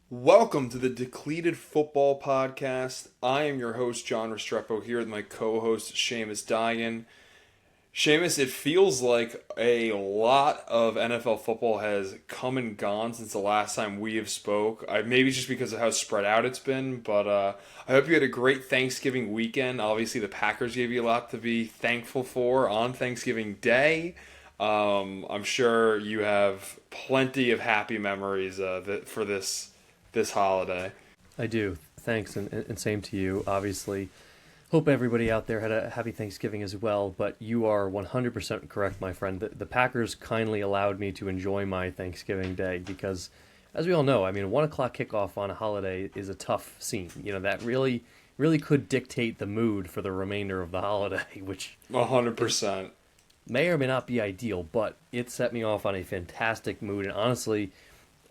Welcome to the Depleted Football Podcast. I am your host, John Restrepo, here with my co-host, Seamus Thanksgiving. Seamus, it feels like a lot of NFL football has come and gone since the last time we have spoke. Maybe just because of how spread out it's been, but I hope you had a great Thanksgiving weekend. Obviously, the Packers gave you a lot to be thankful for on Thanksgiving Day. I'm sure you have plenty of happy memories for this holiday. I do. Thanks, and same to you. Obviously, hope everybody out there had a happy Thanksgiving as well. But you are 100% correct, my friend. The Packers kindly allowed me to enjoy my Thanksgiving day because, as we all know, I mean, 1 o'clock kickoff on a holiday is a tough scene. You know, that really could dictate the mood for the remainder of the holiday, which 100%. may or may not be ideal. But it set me off on a fantastic mood, and honestly,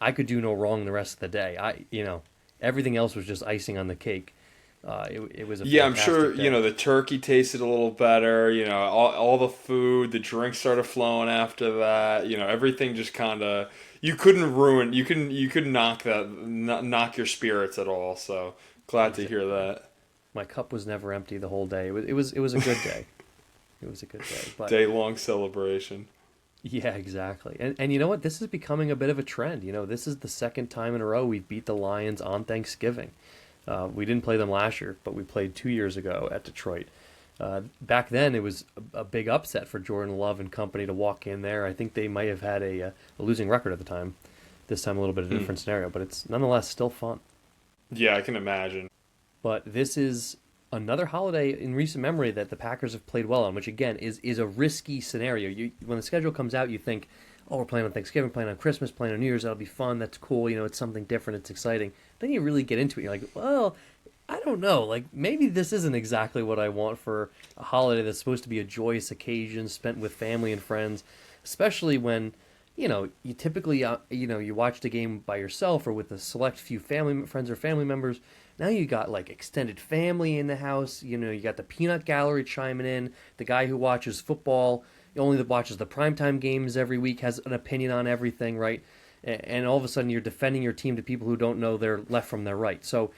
I could do no wrong the rest of the day. Everything else was just icing on the cake. It was a Yeah, I'm sure, fantastic day. the turkey tasted a little better, all the food, the drinks started flowing after that, everything just kind of, you couldn't knock your spirits at all, so glad to hear that. My cup was never empty the whole day. It was a good day. It was a good day. But Day-long celebration. yeah, exactly. And you know what? This is becoming a bit of a trend. You know, this is the second time in a row we've beat the Lions on Thanksgiving. We didn't play them last year, but we played 2 years ago at Detroit. Back then, it was a big upset for Jordan Love and company to walk in there. I think they might have had a losing record at the time. This time, a little bit of a different scenario, but it's nonetheless still fun. Yeah, I can imagine. But this is another holiday in recent memory that the Packers have played well on, which again is a risky scenario. When the schedule comes out, you think, oh, we're playing on Thanksgiving, playing on Christmas, playing on New Year's. That'll be fun. That's cool. You know, it's something different. It's exciting. Then you really get into it. You're like, well, I don't know. Like maybe this isn't exactly what I want for a holiday that's supposed to be a joyous occasion spent with family and friends, especially when you typically you watch the game by yourself or with a select few family friends or family members. Now you got like extended family in the house. You got the peanut gallery chiming in. The guy who watches football, only that watches the primetime games every week, has an opinion on everything, right? And all of a sudden you're defending your team to people who don't know their left from their right. So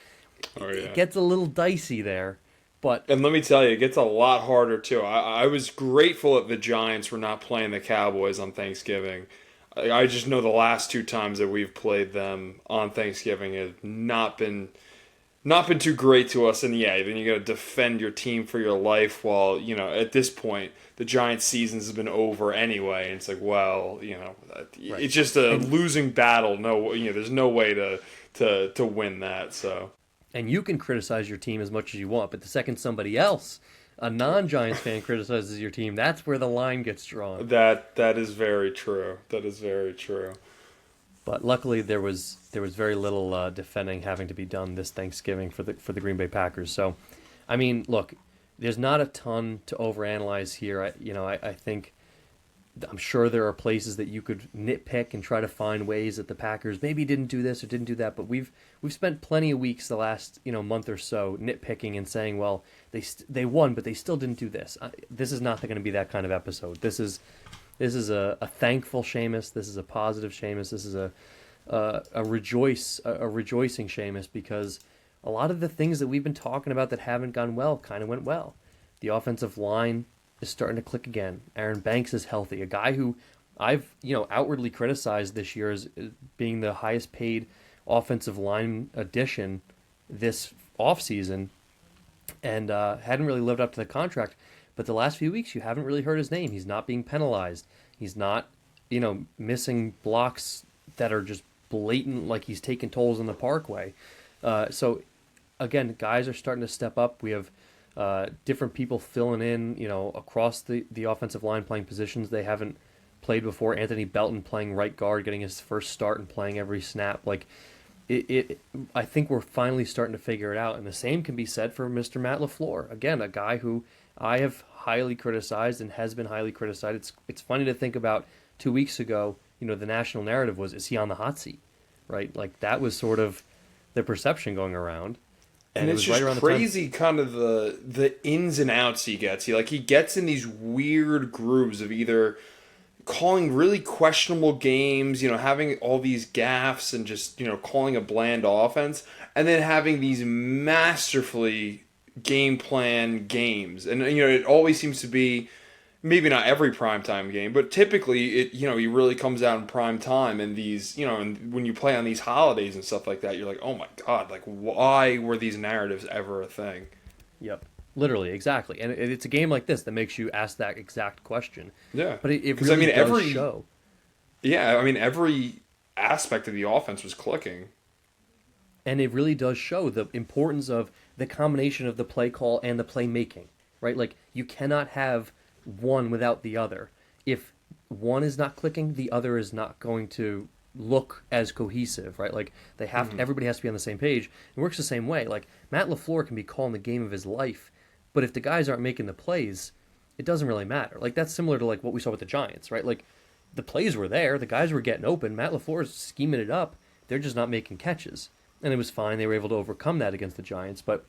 Oh, it yeah. gets a little dicey there. But And let me tell you, it gets a lot harder too. I was grateful that the Giants were not playing the Cowboys on Thanksgiving. I just know the last two times that we've played them on Thanksgiving have not been too great to us. And yeah, then you got to defend your team for your life. While at this point the Giants' seasons has been over anyway. And it's like, well, right. it's just a and losing battle. No, there's no way to win that. So. and you can criticize your team as much as you want, but the second somebody else, a non-Giants fan, criticizes your team, that's where the line gets drawn. That is very true. That is very true. But luckily, there was very little defending having to be done this Thanksgiving for the Green Bay Packers. So, I mean, look, there's not a ton to overanalyze here. I think I'm sure there are places that you could nitpick and try to find ways that the Packers maybe didn't do this or didn't do that. But we've spent plenty of weeks the last month or so nitpicking and saying, well, they won, but they still didn't do this. This is not going to be that kind of episode. This is a thankful Seamus. This is a positive Seamus. This is a rejoicing Seamus, because a lot of the things that we've been talking about that haven't gone well kind of went well. The offensive line is starting to click again. Aaron Banks is healthy, a guy who I've outwardly criticized this year as being the highest paid offensive line addition this offseason, and hadn't really lived up to the contract. But the last few weeks, you haven't really heard his name. He's not being penalized. He's not, missing blocks that are just blatant, like he's taking tolls on the parkway. So, again, guys are starting to step up. We have different people filling in, across the offensive line, playing positions they haven't played before. Anthony Belton playing right guard, getting his first start and playing every snap. Like, I think we're finally starting to figure it out. And the same can be said for Mr. Matt LaFleur. Again, a guy who I have highly criticized and has been highly criticized. It's funny to think about 2 weeks ago, the national narrative was, is he on the hot seat? Right? Like, that was sort of the perception going around. And it it's was right just around crazy, kind of the ins and outs he gets. He gets in these weird grooves of either calling really questionable games, having all these gaffes and just, calling a bland offense, and then having these masterfully game plan games. And, it always seems to be, maybe not every primetime game, but typically he really comes out in prime time, and these, and when you play on these holidays and stuff like that, you're like, oh my God, like why were these narratives ever a thing? Yep. Literally, exactly. And it's a game like this that makes you ask that exact question. Yeah. But it really does show. Yeah, every aspect of the offense was clicking. And it really does show the importance of the combination of the play call and the play making, right? Like, you cannot have one without the other. If one is not clicking, the other is not going to look as cohesive, right? Like, they have to, everybody has to be on the same page. It works the same way. Like, Matt LaFleur can be calling the game of his life, but if the guys aren't making the plays, it doesn't really matter. Like, that's similar to like what we saw with the Giants, right? Like, the plays were there, the guys were getting open, Matt LaFleur's scheming it up, they're just not making catches. And it was fine, they were able to overcome that against the Giants. But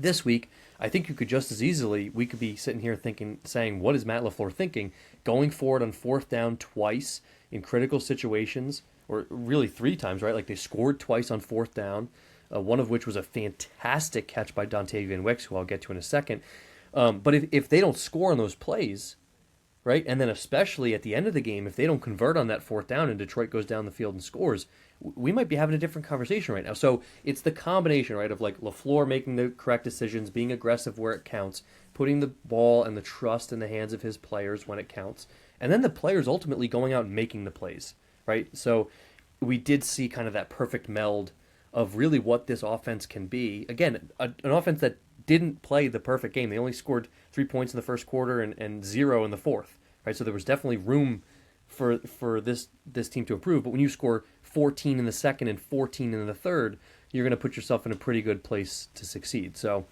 this week, I think you could just as easily, we could be sitting here saying, what is Matt LaFleur thinking? Going forward on fourth down twice in critical situations, or really 3 times, right? Like, they scored twice on fourth down, one of which was a fantastic catch by Dontavian Wicks, who I'll get to in a second. But if they don't score on those plays, right, and then especially at the end of the game, if they don't convert on that fourth down and Detroit goes down the field and scores, we might be having a different conversation right now. So it's the combination, right, of like LaFleur making the correct decisions, being aggressive where it counts, putting the ball and the trust in the hands of his players when it counts, and then the players ultimately going out and making the plays, right? So we did see kind of that perfect meld of really what this offense can be. Again, an offense that didn't play the perfect game. They only scored 3 points in the first quarter and 0 in the fourth, right? So there was definitely room for this team to improve. But when you score 14 in the second and 14 in the third, you're going to put yourself in a pretty good place to succeed. So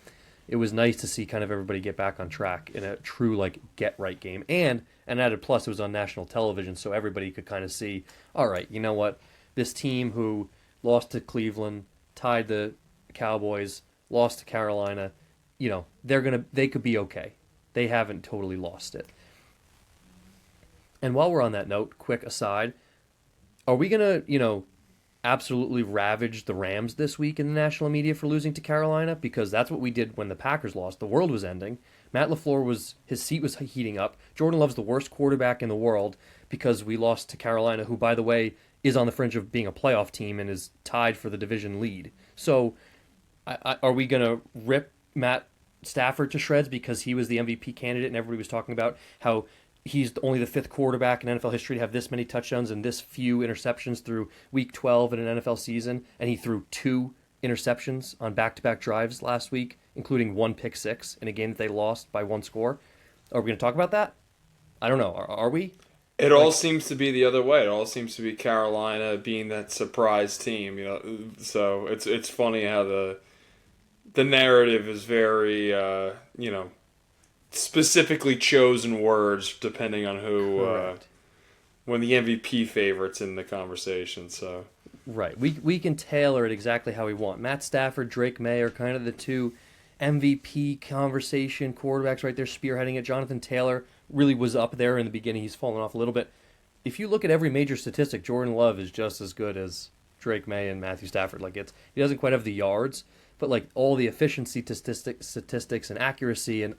it was nice to see kind of everybody get back on track in a true like get right game. And an added plus, it was on national television, so everybody could kind of see, all right, you know what, this team who lost to Cleveland, tied the Cowboys, lost to Carolina, they could be okay. They haven't totally lost it. And while we're on that note, quick aside, are we going to, absolutely ravage the Rams this week in the national media for losing to Carolina? Because that's what we did when the Packers lost. The world was ending. Matt LaFleur his seat was heating up. Jordan Love's the worst quarterback in the world because we lost to Carolina, who, by the way, is on the fringe of being a playoff team and is tied for the division lead. So are we going to rip Matt Stafford to shreds because he was the MVP candidate and everybody was talking about how he's only the 5th quarterback in NFL history to have this many touchdowns and this few interceptions through week 12 in an NFL season, and he threw 2 interceptions on back-to-back drives last week, including 1 pick six in a game that they lost by 1 score? Are we going to talk about that? I don't know. Are we? It all seems to be the other way. It all seems to be Carolina being that surprise team, So it's funny how the narrative is very, specifically chosen words depending on who, when the MVP favorite's in the conversation. So right, we can tailor it exactly how we want. Matt Stafford, Drake May are kind of the 2 MVP conversation quarterbacks right there, spearheading it. Jonathan Taylor really was up there in the beginning. He's fallen off a little bit. If you look at every major statistic, Jordan Love is just as good as Drake May and Matthew Stafford. Like, he doesn't quite have the yards, but like all the efficiency statistics and accuracy and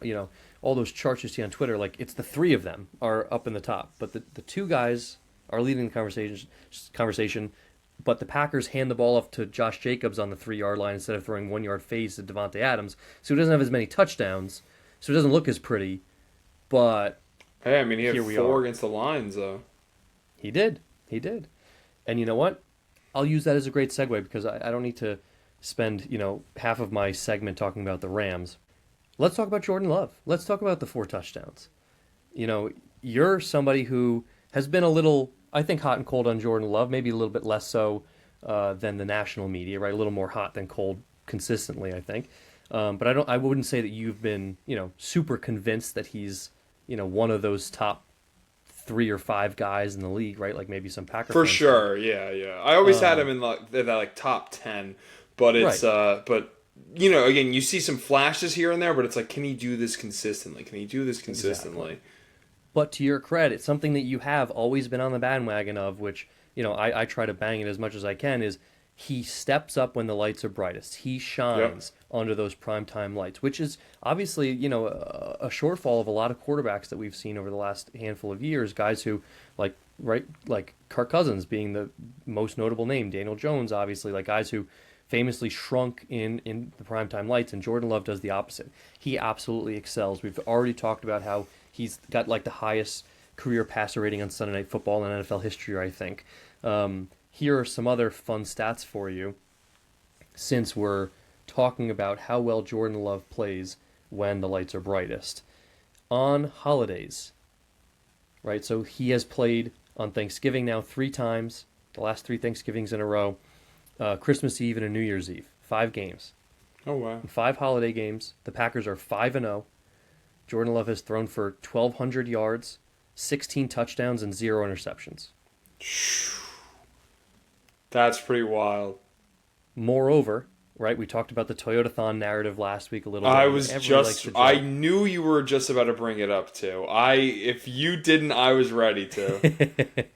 all those charts you see on Twitter, like it's the 3 of them are up in the top. But the 2 guys are leading the conversation. But the Packers hand the ball off to Josh Jacobs on the 3-yard line instead of throwing 1-yard fades to Devontae Adams. So he doesn't have as many touchdowns. So it doesn't look as pretty. But hey, he had 4 against the Lions, though. He did. And you know what? I'll use that as a great segue because I don't need to spend, half of my segment talking about the Rams. Let's talk about Jordan Love. Let's talk about the 4 touchdowns. You're somebody who has been a little, I think, hot and cold on Jordan Love, maybe a little bit less so than the national media, right? A little more hot than cold consistently, I think. But I wouldn't say that you've been, super convinced that he's, one of those top 3 or 5 guys in the league, right? Like maybe some Packers. For sure, yeah. I always had him in that top 10, but it's right. But again, you see some flashes here and there, but it's like, can he do this consistently? Exactly. But to your credit, something that you have always been on the bandwagon of, which, I try to bang it as much as I can, is he steps up when the lights are brightest. He shines under those primetime lights, which is obviously, a shortfall of a lot of quarterbacks that we've seen over the last handful of years. Guys who, like Kirk Cousins being the most notable name, Daniel Jones, obviously, like guys who famously shrunk in the primetime lights, and Jordan Love does the opposite. He absolutely excels. We've already talked about how he's got like the highest career passer rating on Sunday Night Football in NFL history, I think. Here are some other fun stats for you, since we're talking about how well Jordan Love plays when the lights are brightest. On holidays, right? So he has played on Thanksgiving now 3 times, the last 3 Thanksgivings in a row, Christmas Eve and a New Year's Eve, 5 games. Oh, wow. 5 holiday games. The Packers are 5-0. Jordan Love has thrown for 1,200 yards, 16 touchdowns, and 0 interceptions. That's pretty wild. Moreover, right, we talked about the Toyotathon narrative last week a little bit. I knew you were just about to bring it up too. If you didn't, I was ready to.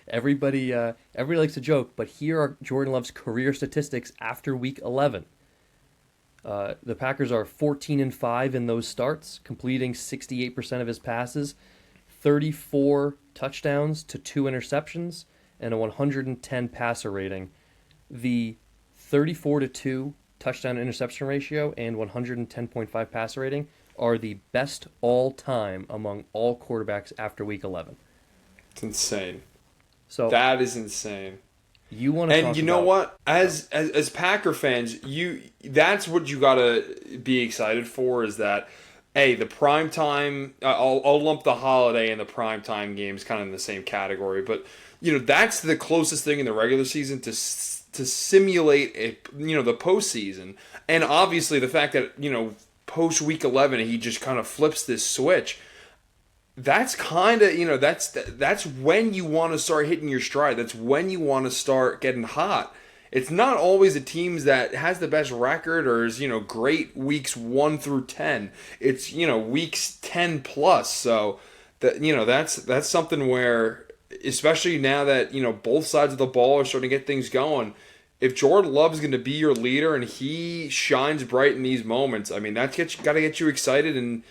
Everybody likes to joke, but here are Jordan Love's career statistics after week 11. The Packers are 14-5 in those starts, completing 68% of his passes, 34 touchdowns to 2 interceptions, and a 110 passer rating. The 34-2 touchdown interception ratio and 110.5 passer rating are the best all time among all quarterbacks after week 11. It's insane. So that is insane. You want to, and you know what? As Packer fans, that's what you gotta be excited for. Is that the prime time? I'll lump the holiday and the prime time games kind of in the same category, but that's the closest thing in the regular season to simulate the postseason. And obviously the fact that post week 11 he just kind of flips this switch. That's kind of, that's when you want to start hitting your stride. That's when you want to start getting hot. It's not always the teams that has the best record or is, great weeks 1 through 10. It's, weeks 10 plus. So that's something where, especially now that, both sides of the ball are starting to get things going. If Jordan Love's going to be your leader and he shines bright in these moments, I mean, that's got to get you excited. And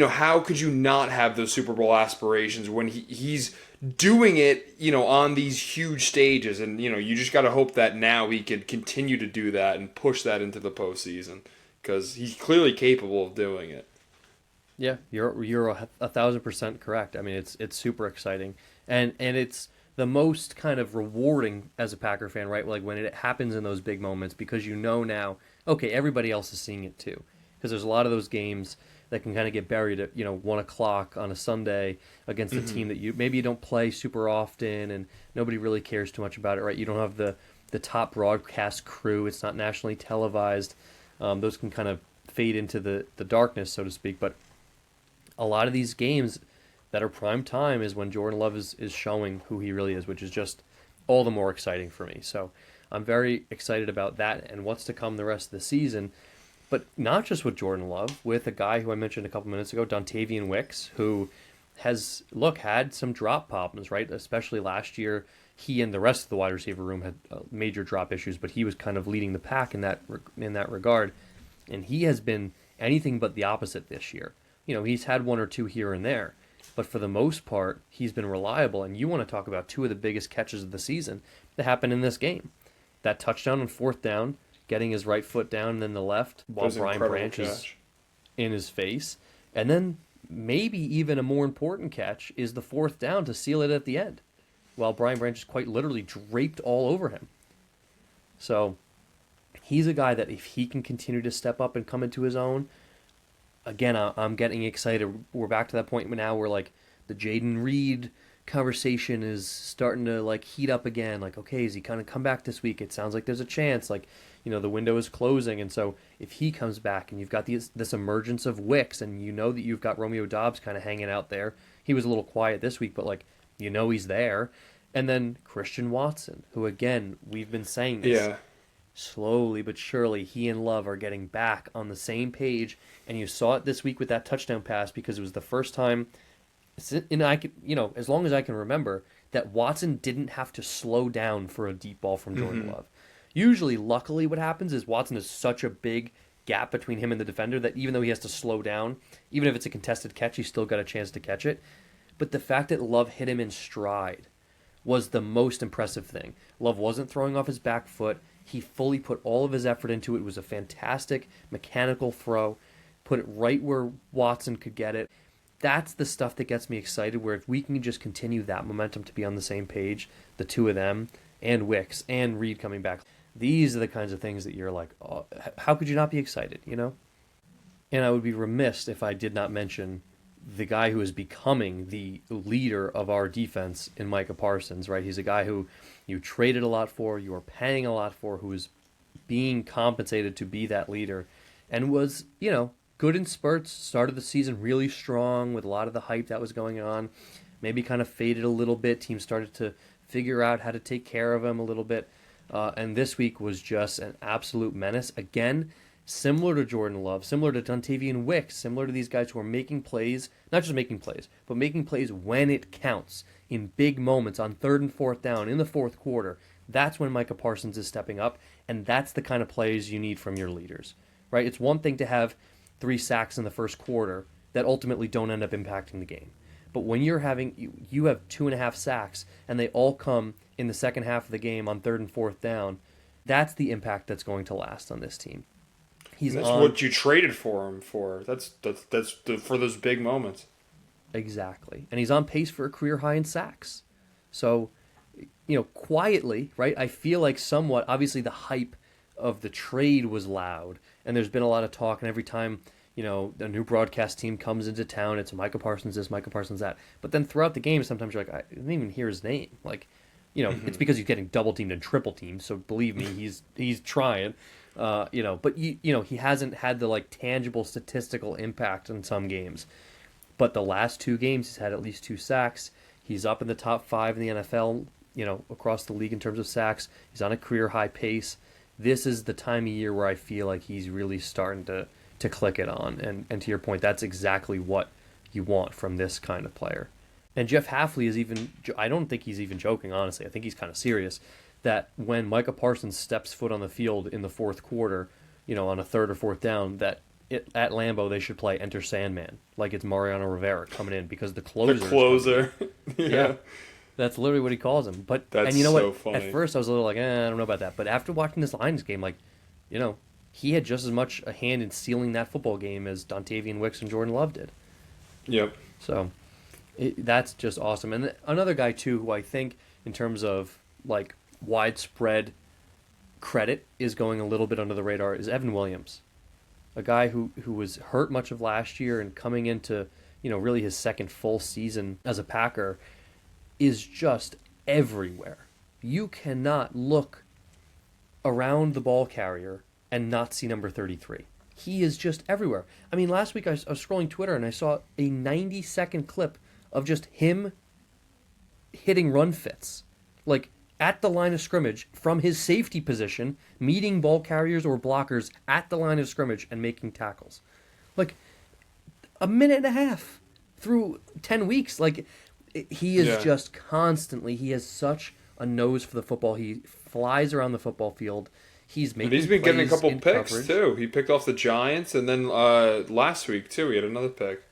how could you not have those Super Bowl aspirations when he's doing it, on these huge stages? And, you just got to hope that now he could continue to do that and push that into the postseason because he's clearly capable of doing it. Yeah, you're 1,000% correct. I mean, it's super exciting. And it's the most kind of rewarding as a Packer fan, right? Like when it happens in those big moments because now, okay, everybody else is seeing it too. Because there's a lot of those games that can kind of get buried at 1 o'clock on a Sunday against a team that you don't play super often and nobody really cares too much about it, right? You don't have the top broadcast crew. It's not nationally televised. Those can kind of fade into the darkness, so to speak. But a lot of these games that are prime time is when Jordan Love is showing who he really is, which is just all the more exciting for me. So I'm very excited about that and what's to come the rest of the season. But not just with Jordan Love, with a guy who I mentioned a couple minutes ago, Dontavian Wicks, who has, had some drop problems, right? Especially last year, he and the rest of the wide receiver room had major drop issues, but he was kind of leading the pack in that regard. And he has been anything but the opposite this year. He's had 1 or 2 here and there, but for the most part, he's been reliable. And you want to talk about 2 of the biggest catches of the season that happened in this game. That touchdown on 4th down, getting his right foot down and then the left while Brian Branch is in his face. And then maybe even a more important catch is the 4th down to seal it at the end while Brian Branch is quite literally draped all over him. So he's a guy that if he can continue to step up and come into his own, again, I'm getting excited. We're back to that point now where the Jaden Reed conversation is starting to heat up again. Okay, is he kind of come back this week? It sounds like there's a chance. The window is closing, and so if he comes back and you've got this emergence of Wicks, and that you've got Romeo Doubs kind of hanging out there. He was a little quiet this week, but he's there. And then Christian Watson, who again we've been saying this slowly but surely, he and Love are getting back on the same page, and you saw it this week with that touchdown pass because it was the first time and I can, as long as I can remember, that Watson didn't have to slow down for a deep ball from Jordan Love. Usually, luckily, what happens is Watson is such a big gap between him and the defender that even though he has to slow down, even if it's a contested catch, he's still got a chance to catch it. But the fact that Love hit him in stride was the most impressive thing. Love wasn't throwing off his back foot. He fully put all of his effort into it. It was a fantastic mechanical throw. Put it right where Watson could get it. That's the stuff that gets me excited, where if we can just continue that momentum to be on the same page, the two of them, and Wicks, and Reed coming back, these are the kinds of things that you're like, oh, how could you not be excited, And I would be remiss if I did not mention the guy who is becoming the leader of our defense in Micah Parsons, right? He's a guy who you traded a lot for, you are paying a lot for, who is being compensated to be that leader, and was, good in spurts, started the season really strong with a lot of the hype that was going on, maybe kind of faded a little bit. Teams started to figure out how to take care of him a little bit, and this week was just an absolute menace. Again, similar to Jordan Love, similar to Dontavian Wicks, similar to these guys who are making plays, not just making plays, but making plays when it counts, in big moments, on 3rd and 4th down, in the 4th quarter. That's when Micah Parsons is stepping up, and that's the kind of plays you need from your leaders, right? It's one thing to have 3 sacks in the first quarter that ultimately don't end up impacting the game. But when you have 2.5 sacks, and they all come in the second half of the game on 3rd and 4th down, that's the impact that's going to last on this team. That's what you traded for him for. That's for those big moments. Exactly. And he's on pace for a career high in sacks. So, quietly, right, I feel like somewhat, obviously the hype of the trade was loud, and there's been a lot of talk, and every time, a new broadcast team comes into town, it's Micah Parsons this, Micah Parsons that. But then throughout the game, sometimes you're like, I didn't even hear his name. Like, it's because he's getting double teamed and triple teamed, so believe me, he's trying. But he hasn't had the tangible statistical impact in some games. But the last 2 games, he's had at least 2 sacks. He's up in the top 5 in the NFL, across the league in terms of sacks. He's on a career high pace. This is the time of year where I feel like he's really starting to click it on. And to your point, that's exactly what you want from this kind of player. And Jeff Hafley I don't think he's even joking, honestly. I think he's kind of serious, that when Micah Parsons steps foot on the field in the 4th quarter, on a 3rd or 4th down, that at Lambeau they should play Enter Sandman, like it's Mariano Rivera coming in, because the closer. Yeah. That's literally what he calls him. But that's and you know so what? funny. At first I was a little like, I don't know about that. But after watching this Lions game, he had just as much a hand in sealing that football game as Dontavian Wicks and Jordan Love did. Yep. So that's just awesome. And another guy too, who I think in terms of widespread credit is going a little bit under the radar, is Evan Williams, a guy who was hurt much of last year and coming into really his second full season as a Packer, is just everywhere. You cannot look around the ball carrier and not see number 33. He is just everywhere. I mean, last week I was scrolling Twitter and I saw a 90-second clip of just him hitting run fits, at the line of scrimmage from his safety position, meeting ball carriers or blockers at the line of scrimmage and making tackles. A minute and a half through 10 weeks. He is just constantly, he has such a nose for the football. He flies around the football field. He's been getting a couple picks coverage too. He picked off the Giants, and then last week too he had another pick.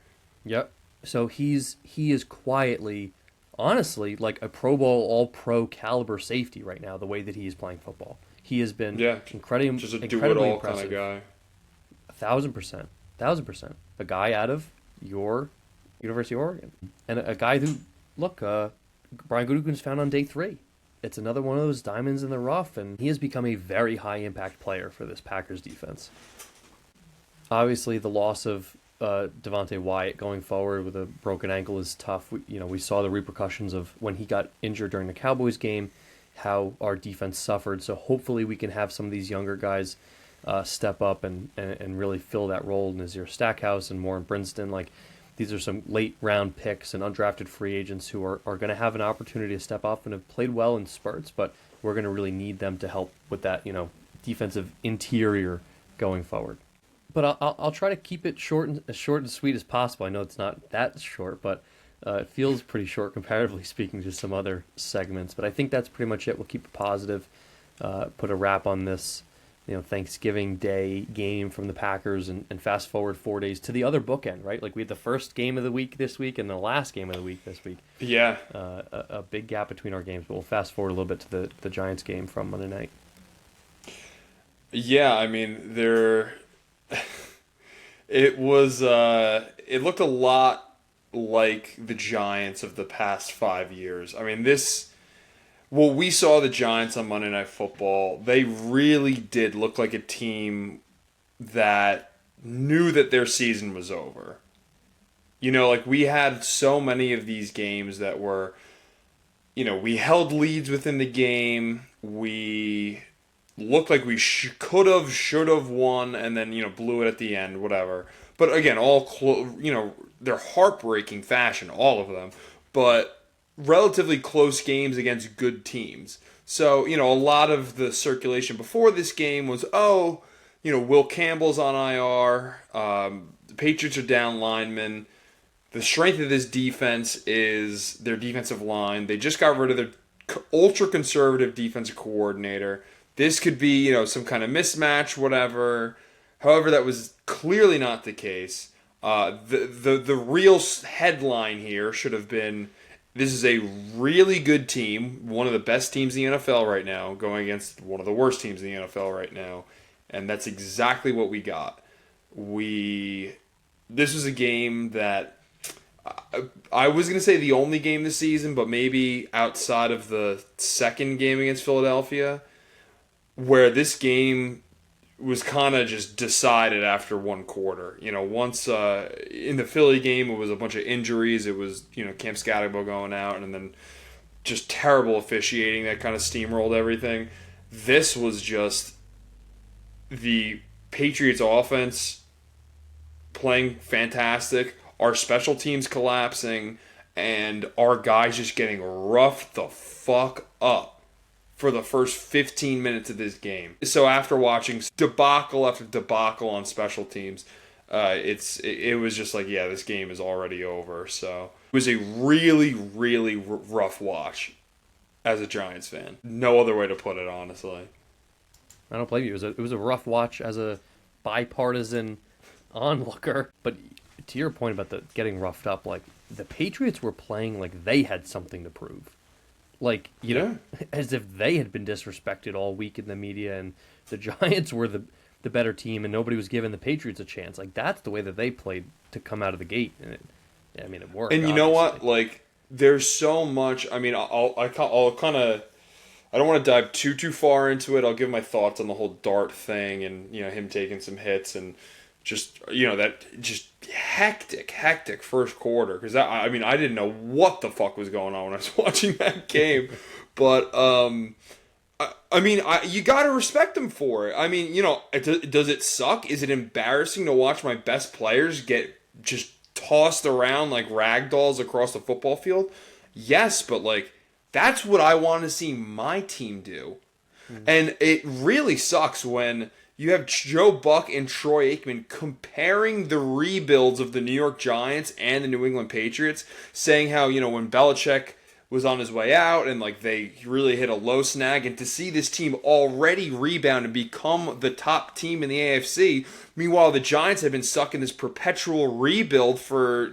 Yep. So he is quietly, honestly, a Pro Bowl, All-Pro caliber safety right now. The way that he is playing football, he has been incredibly, just a incredibly do-it-all impressive. kind of guy. 1,000%. A guy out of your University of Oregon, and a guy who, Brian Gutekunst found on day 3. It's another one of those diamonds in the rough, and he has become a very high-impact player for this Packers defense. Obviously, the loss of Devontae Wyatt going forward with a broken ankle is tough. We saw the repercussions of when he got injured during the Cowboys game, how our defense suffered. So hopefully we can have some of these younger guys step up and really fill that role. Nazir Stackhouse and Warren Brinston, these are some late round picks and undrafted free agents who are going to have an opportunity to step up and have played well in spurts, but we're going to really need them to help with that, defensive interior going forward. But I'll try to keep it short and sweet as possible. I know it's not that short, but It feels pretty short comparatively speaking to some other segments, but I think that's pretty much it. We'll keep it positive, put a wrap on this, Thanksgiving Day game from the Packers, and fast forward 4 days to the other bookend, right? Like we had the first game of the week this week and the last game of the week this week. Yeah. A big gap between our games, but we'll fast forward a little bit to the Giants game from Monday night. Yeah, I mean, it was, it looked a lot like the Giants of the past 5 years. I mean, we saw the Giants on Monday Night Football, they really did look like a team that knew that their season was over. Like we had so many of these games that were, we held leads within the game, we looked like we should have won, and then blew it at the end, whatever. But again, they're heartbreaking fashion, all of them, but relatively close games against good teams. So a lot of the circulation before this game was, Will Campbell's on IR, the Patriots are down linemen. The strength of this defense is their defensive line. They just got rid of their ultra conservative defensive coordinator. This could be, some kind of mismatch, whatever. However, that was clearly not the case. The real headline here should have been, this is a really good team, one of the best teams in the NFL right now, going against one of the worst teams in the NFL right now. And that's exactly what we got. This was a game that, I was going to say the only game this season, but maybe outside of the second game against Philadelphia, where this game was kind of just decided after one quarter. Once in the Philly game, it was a bunch of injuries. It was, Cam Scatterbo going out, and then just terrible officiating that kind of steamrolled everything. This was just the Patriots offense playing fantastic, our special teams collapsing, and our guys just getting roughed the fuck up for the first 15 minutes of this game. So after watching debacle after debacle on special teams, it was just like, yeah, this game is already over. So it was a really, really rough watch as a Giants fan. No other way to put it, honestly. I don't blame you. It was a rough watch as a bipartisan onlooker. But to your point about the getting roughed up, like the Patriots were playing like they had something to prove. Like, as if they had been disrespected all week in the media, and the Giants were the better team, and nobody was giving the Patriots a chance. Like, that's the way that they played to come out of the gate, and it worked. And you know what? Like, there's so much. I mean, I'll kind of. I don't want to dive too far into it. I'll give my thoughts on the whole Dart thing, and him taking some hits, and just that just hectic first quarter, because I didn't know what the fuck was going on when I was watching that game, but you gotta respect him for it. I mean, does it suck? Is it embarrassing to watch my best players get just tossed around like rag dolls across the football field? Yes, but like that's what I want to see my team do. And it really sucks when you have Joe Buck and Troy Aikman comparing the rebuilds of the New York Giants and the New England Patriots, saying how, when Belichick was on his way out and like they really hit a low snag, and to see this team already rebound and become the top team in the AFC. Meanwhile, the Giants have been stuck in this perpetual rebuild for,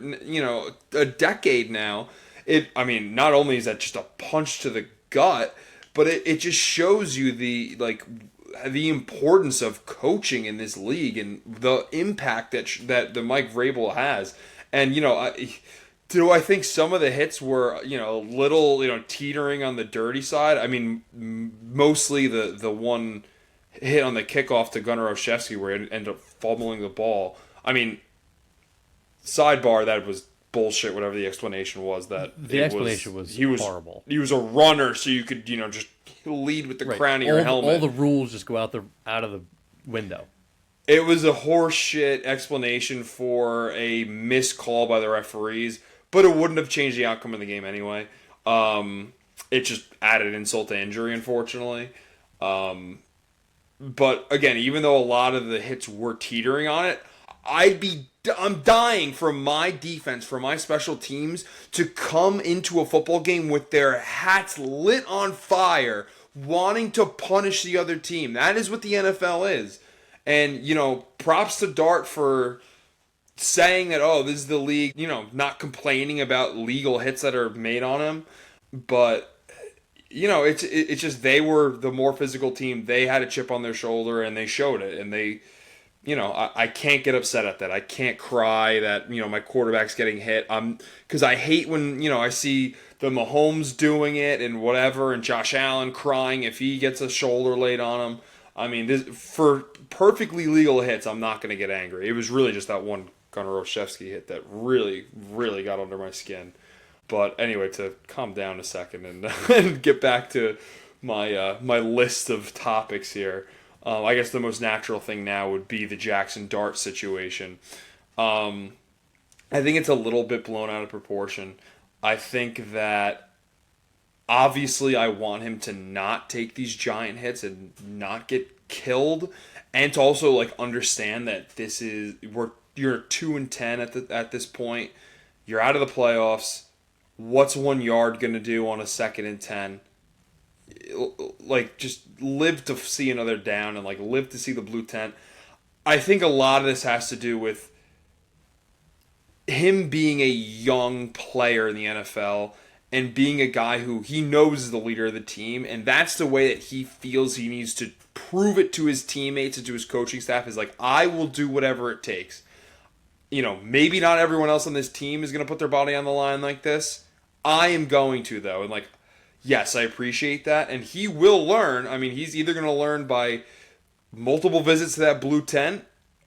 a decade now. Not only is that just a punch to the gut, but it just shows you the importance of coaching in this league and the impact that the Mike Vrabel has. And do I think some of the hits were a little teetering on the dirty side? I mean, mostly the one hit on the kickoff to Gunnar Olszewski where it ended up fumbling the ball. I mean, sidebar, that was bullshit, whatever the explanation was. The explanation was horrible. He was a runner, so you could just lead with the crown of your helmet. All the rules just go out of the window. It was a horseshit explanation for a missed call by the referees, but it wouldn't have changed the outcome of the game anyway. It just added insult to injury, unfortunately. But again, even though a lot of the hits were teetering on it, I'm dying for my defense, for my special teams to come into a football game with their hats lit on fire, wanting to punish the other team. That is what the NFL is. And, props to Dart for saying that, oh, this is the league, not complaining about legal hits that are made on him. But, it's just they were the more physical team. They had a chip on their shoulder, and they showed it. And they, I can't get upset at that. I can't cry that, my quarterback's getting hit. Because I hate when, I see the Mahomes doing it and whatever, and Josh Allen crying if he gets a shoulder laid on him. I mean, for perfectly legal hits, I'm not going to get angry. It was really just that one Gunnar Olszewski hit that really, really got under my skin. But anyway, to calm down a second and, and get back to my list of topics here, I guess the most natural thing now would be the Jackson Dart situation. I think it's a little bit blown out of proportion. I think that obviously I want him to not take these giant hits and not get killed, and to also understand that you're 2-10 at this point. You're out of the playoffs. What's 1 yard going to do on a 2nd and 10? Just live to see another down and live to see the blue tent. I think a lot of this has to do with him being a young player in the NFL and being a guy who he knows is the leader of the team, and that's the way that he feels he needs to prove it to his teammates and to his coaching staff, is I will do whatever it takes. Maybe not everyone else on this team is going to put their body on the line like this. I am going to, though. And, yes, I appreciate that. And he will learn. I mean, he's either going to learn by multiple visits to that blue tent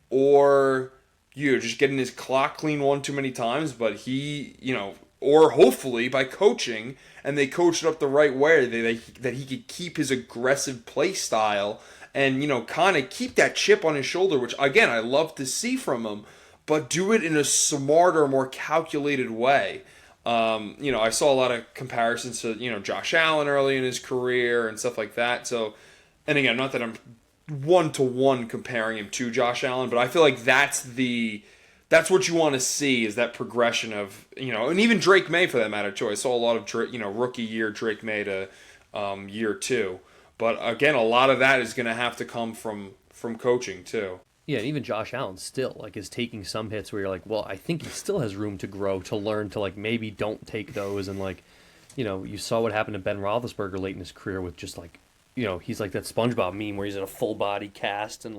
or, just getting his clock clean one too many times. But he, or hopefully by coaching, and they coach it up the right way, that he could keep his aggressive play style and, kind of keep that chip on his shoulder, which, again, I love to see from him, but do it in a smarter, more calculated way. I saw a lot of comparisons to, Josh Allen early in his career and stuff like that. So, and again, not that I'm one-to-one comparing him to Josh Allen, but I feel like that's what you want to see, is that progression of, and even Drake May for that matter too. I saw a lot of, rookie year Drake May to year 2. But again, a lot of that is going to have to come from coaching too. Yeah, and even Josh Allen still is taking some hits where you're like, well, I think he still has room to grow, to learn to maybe don't take those. And you saw what happened to Ben Roethlisberger late in his career with just he's like that SpongeBob meme where he's in a full body cast and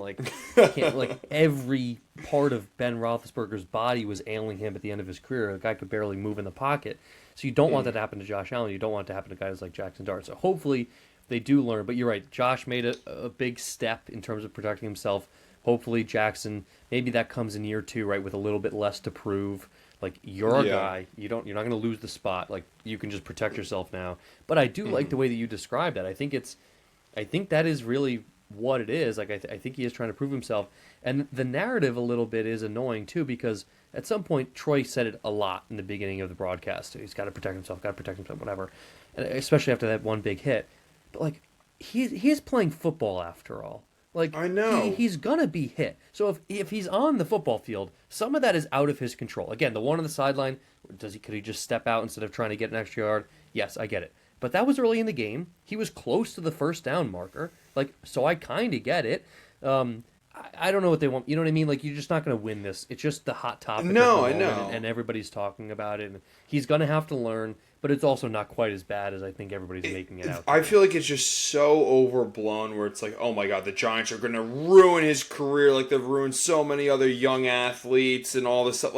can't, every part of Ben Roethlisberger's body was ailing him at the end of his career. The guy could barely move in the pocket. So you don't want that to happen to Josh Allen. You don't want it to happen to guys like Jackson Dart. So hopefully they do learn. But you're right, Josh made a big step in terms of protecting himself. Hopefully Jackson, maybe that comes in year 2, right, with a little bit less to prove. You're a guy, you're not going to lose the spot. You can just protect yourself now. But I do like the way that you described that. I think that is really what it is. I think he is trying to prove himself. And the narrative a little bit is annoying too, because at some point Troy said it a lot in the beginning of the broadcast. He's got to protect himself, whatever. And especially after that one big hit. But he's playing football after all. I know. He's going to be hit. So if he's on the football field, some of that is out of his control. Again, the one on the sideline, could he just step out instead of trying to get an extra yard? Yes, I get it. But that was early in the game. He was close to the first down marker. So I kind of get it. I don't know what they want. You know what I mean? You're just not going to win this. It's just the hot topic. No, I know. And everybody's talking about it. And he's going to have to learn. But it's also not quite as bad as I think everybody's making it out. I feel like it's just so overblown where it's oh my God, the Giants are going to ruin his career like they've ruined so many other young athletes and all this stuff.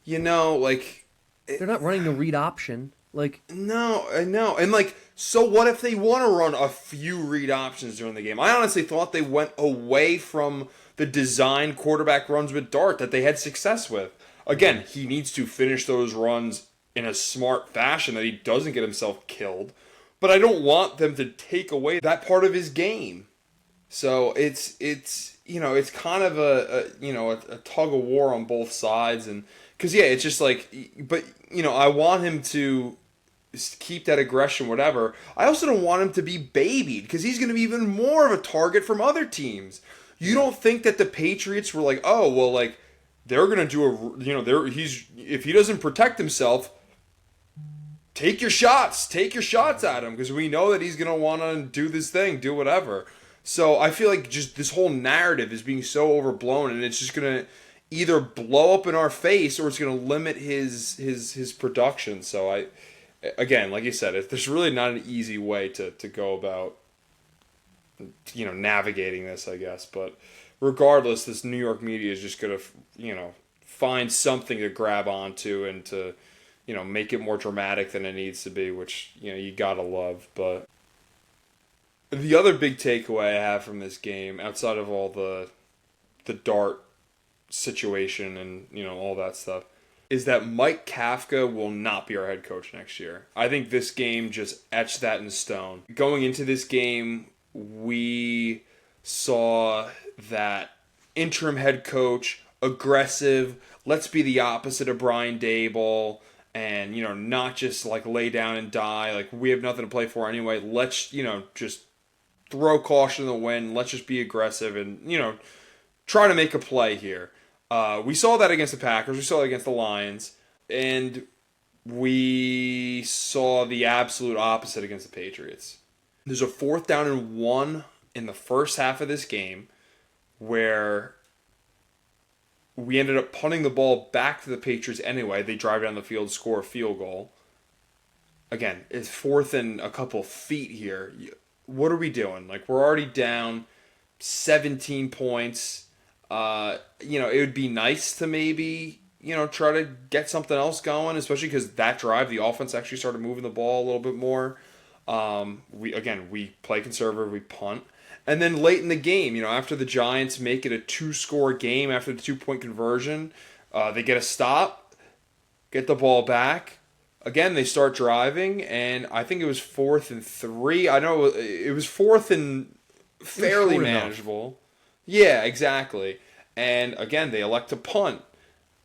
They're not running the read option. No, I know. And, so what if they want to run a few read options during the game? I honestly thought they went away from the design quarterback runs with Dart that they had success with. Again, he needs to finish those runs in a smart fashion that he doesn't get himself killed. But I don't want them to take away that part of his game. So it's kind of a tug of war on both sides. And because, it's just but, I want him to keep that aggression, whatever. I also don't want him to be babied, because he's going to be even more of a target from other teams. You don't think that the Patriots were like, oh, well, like, they're going to do if he doesn't protect himself, take your shots at him, because we know that he's going to want to do this thing, do whatever. So I feel like just this whole narrative is being so overblown, and it's just going to either blow up in our face or it's going to limit his production. So again, like you said, there's really not an easy way to go about navigating this, I guess. But regardless, this New York media is just going to find something to grab onto and to make it more dramatic than it needs to be, which you gotta love. But the other big takeaway I have from this game, outside of all the Dart situation and all that stuff, is that Mike Kafka will not be our head coach next year. I think this game just etched that in stone. Going into this game, we saw that interim head coach, aggressive, let's be the opposite of Brian Daboll, and not just like lay down and die, like we have nothing to play for anyway, let's just throw caution in the wind, let's just be aggressive and try to make a play here. We saw that against the Packers, we saw it against the Lions, and we saw the absolute opposite against the Patriots. There's a 4th down and 1 in the first half of this game where we ended up punting the ball back to the Patriots anyway. They drive down the field, score a field goal. Again, it's 4th and a couple feet here. What are we doing? Like, we're already down 17 points. It would be nice to maybe, try to get something else going, especially because that drive, the offense actually started moving the ball a little bit more. We play conservative, we punt. And then late in the game, after the Giants make it a 2-score game after the 2-point conversion, they get a stop, get the ball back. Again, they start driving, and I think it was 4th and 3. I know it was 4th and fairly manageable. Yeah, exactly. And again, they elect to punt.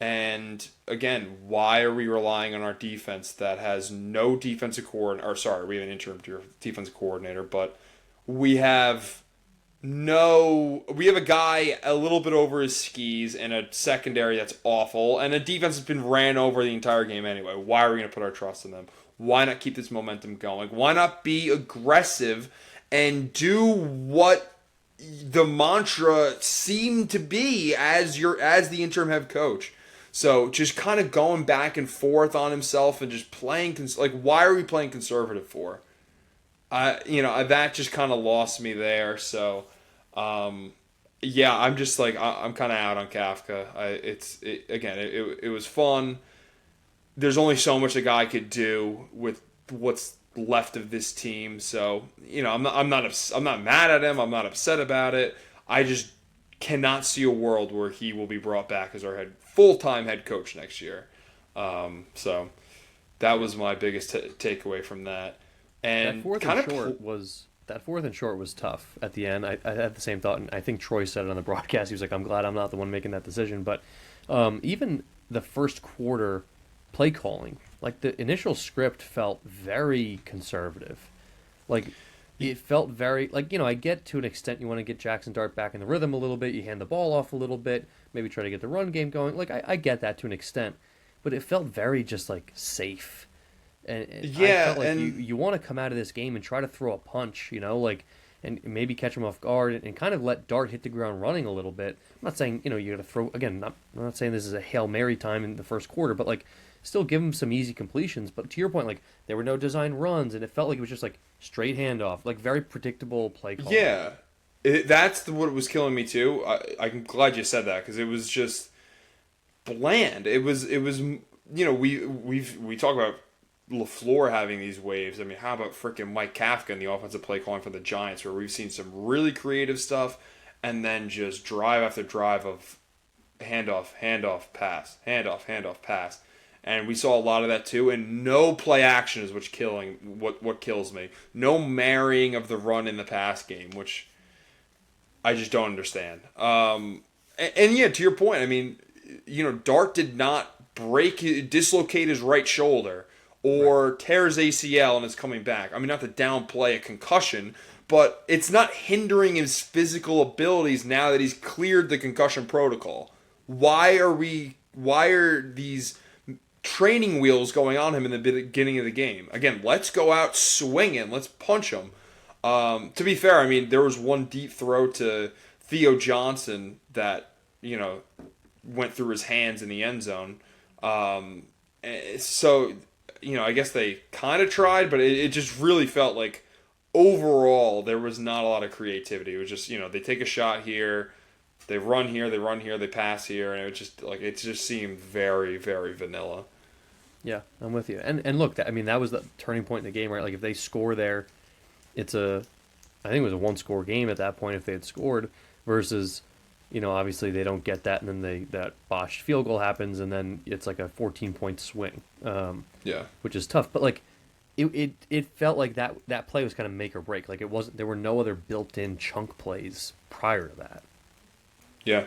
And again, why are we relying on our defense that has no defensive coordinator? Or sorry, we have an interim defensive coordinator, but we have a guy a little bit over his skis and a secondary that's awful, and a defense has been ran over the entire game anyway. Why are we going to put our trust in them? Why not keep this momentum going? Why not be aggressive and do what the mantra seemed to be as the interim head coach? So just kind of going back and forth on himself and just playing why are we playing conservative for? That just kind of lost me there. So, I'm just like I'm kind of out on Kafka. It was fun. There's only so much a guy could do with what's left of this team. So I'm not mad at him. I'm not upset about it. I just cannot see a world where he will be brought back as our full-time head coach next year. So that was my biggest takeaway from that. And that 4th and short was tough at the end. I had the same thought, and I think Troy said it on the broadcast. He was like, I'm glad I'm not the one making that decision. But even the first quarter play calling, like the initial script felt very conservative. Like it felt very, I get to an extent you want to get Jackson Dart back in the rhythm a little bit. You hand the ball off a little bit, maybe try to get the run game going. I get that to an extent. But it felt very just safe. And I felt like you want to come out of this game and try to throw a punch, and maybe catch him off guard and kind of let Dart hit the ground running a little bit. I'm not saying, you got to throw, again, I'm not saying this is a Hail Mary time in the first quarter, but still give him some easy completions. But to your point, there were no design runs, and it felt like it was just straight handoff, very predictable play call. Yeah, that's what was killing me too. I'm glad you said that, because it was just bland. It was we talk about LaFleur having these waves. I mean, how about freaking Mike Kafka and the offensive play calling for the Giants, where we've seen some really creative stuff, and then just drive after drive of handoff, pass, handoff, pass. And we saw a lot of that too, and no play action is what kills me. No marrying of the run in the pass game, which I just don't understand. And yeah, to your point, I mean, Dart did not dislocate his right shoulder or tear his ACL and is coming back. I mean, not to downplay a concussion, but it's not hindering his physical abilities now that he's cleared the concussion protocol. Why are these training wheels going on him in the beginning of the game? Again, let's go out swinging. Let's punch him. To be fair, I mean, there was one deep throw to Theo Johnson that, went through his hands in the end zone. So, I guess they kind of tried, but it just really felt like overall there was not a lot of creativity. It was just, they take a shot here, they run here, they pass here, and it just seemed very, very vanilla. Yeah, I'm with you. And look, that was the turning point in the game, right? Like if they score there, I think it was a one-score game at that point if they had scored, versus, obviously they don't get that, and then that botched field goal happens, and then it's like a 14-point swing. Which is tough. But like, it felt like that play was kind of make or break. Like there were no other built-in chunk plays prior to that. Yeah,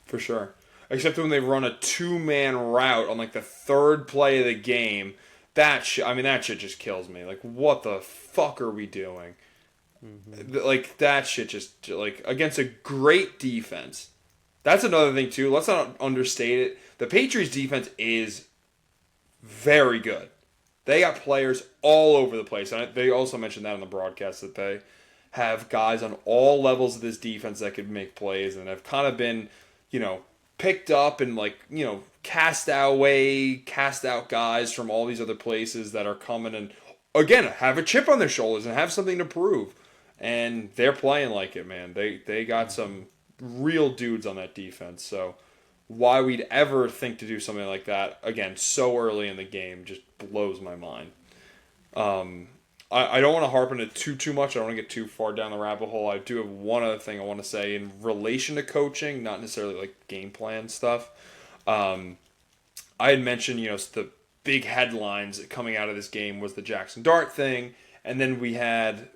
for sure. Except when they run a two-man route on like the third play of the game. That shit just kills me. Like, what the fuck are we doing? Mm-hmm. Like, that shit just, like, against a great defense. That's another thing, too. Let's not understate it. The Patriots' defense is very good. They got players all over the place. And they also mentioned that on the broadcast, that they have guys on all levels of this defense that could make plays and have kind of been, picked up and, like, cast out guys from all these other places that are coming and, again, have a chip on their shoulders and have something to prove. And they're playing like it, man. They got some real dudes on that defense. So why we'd ever think to do something like that, again, so early in the game, just blows my mind. I don't want to harp on it too much. I don't want to get too far down the rabbit hole. I do have one other thing I want to say in relation to coaching, not necessarily like game plan stuff. I had mentioned, the big headlines coming out of this game was the Jackson Dart thing, and then we had,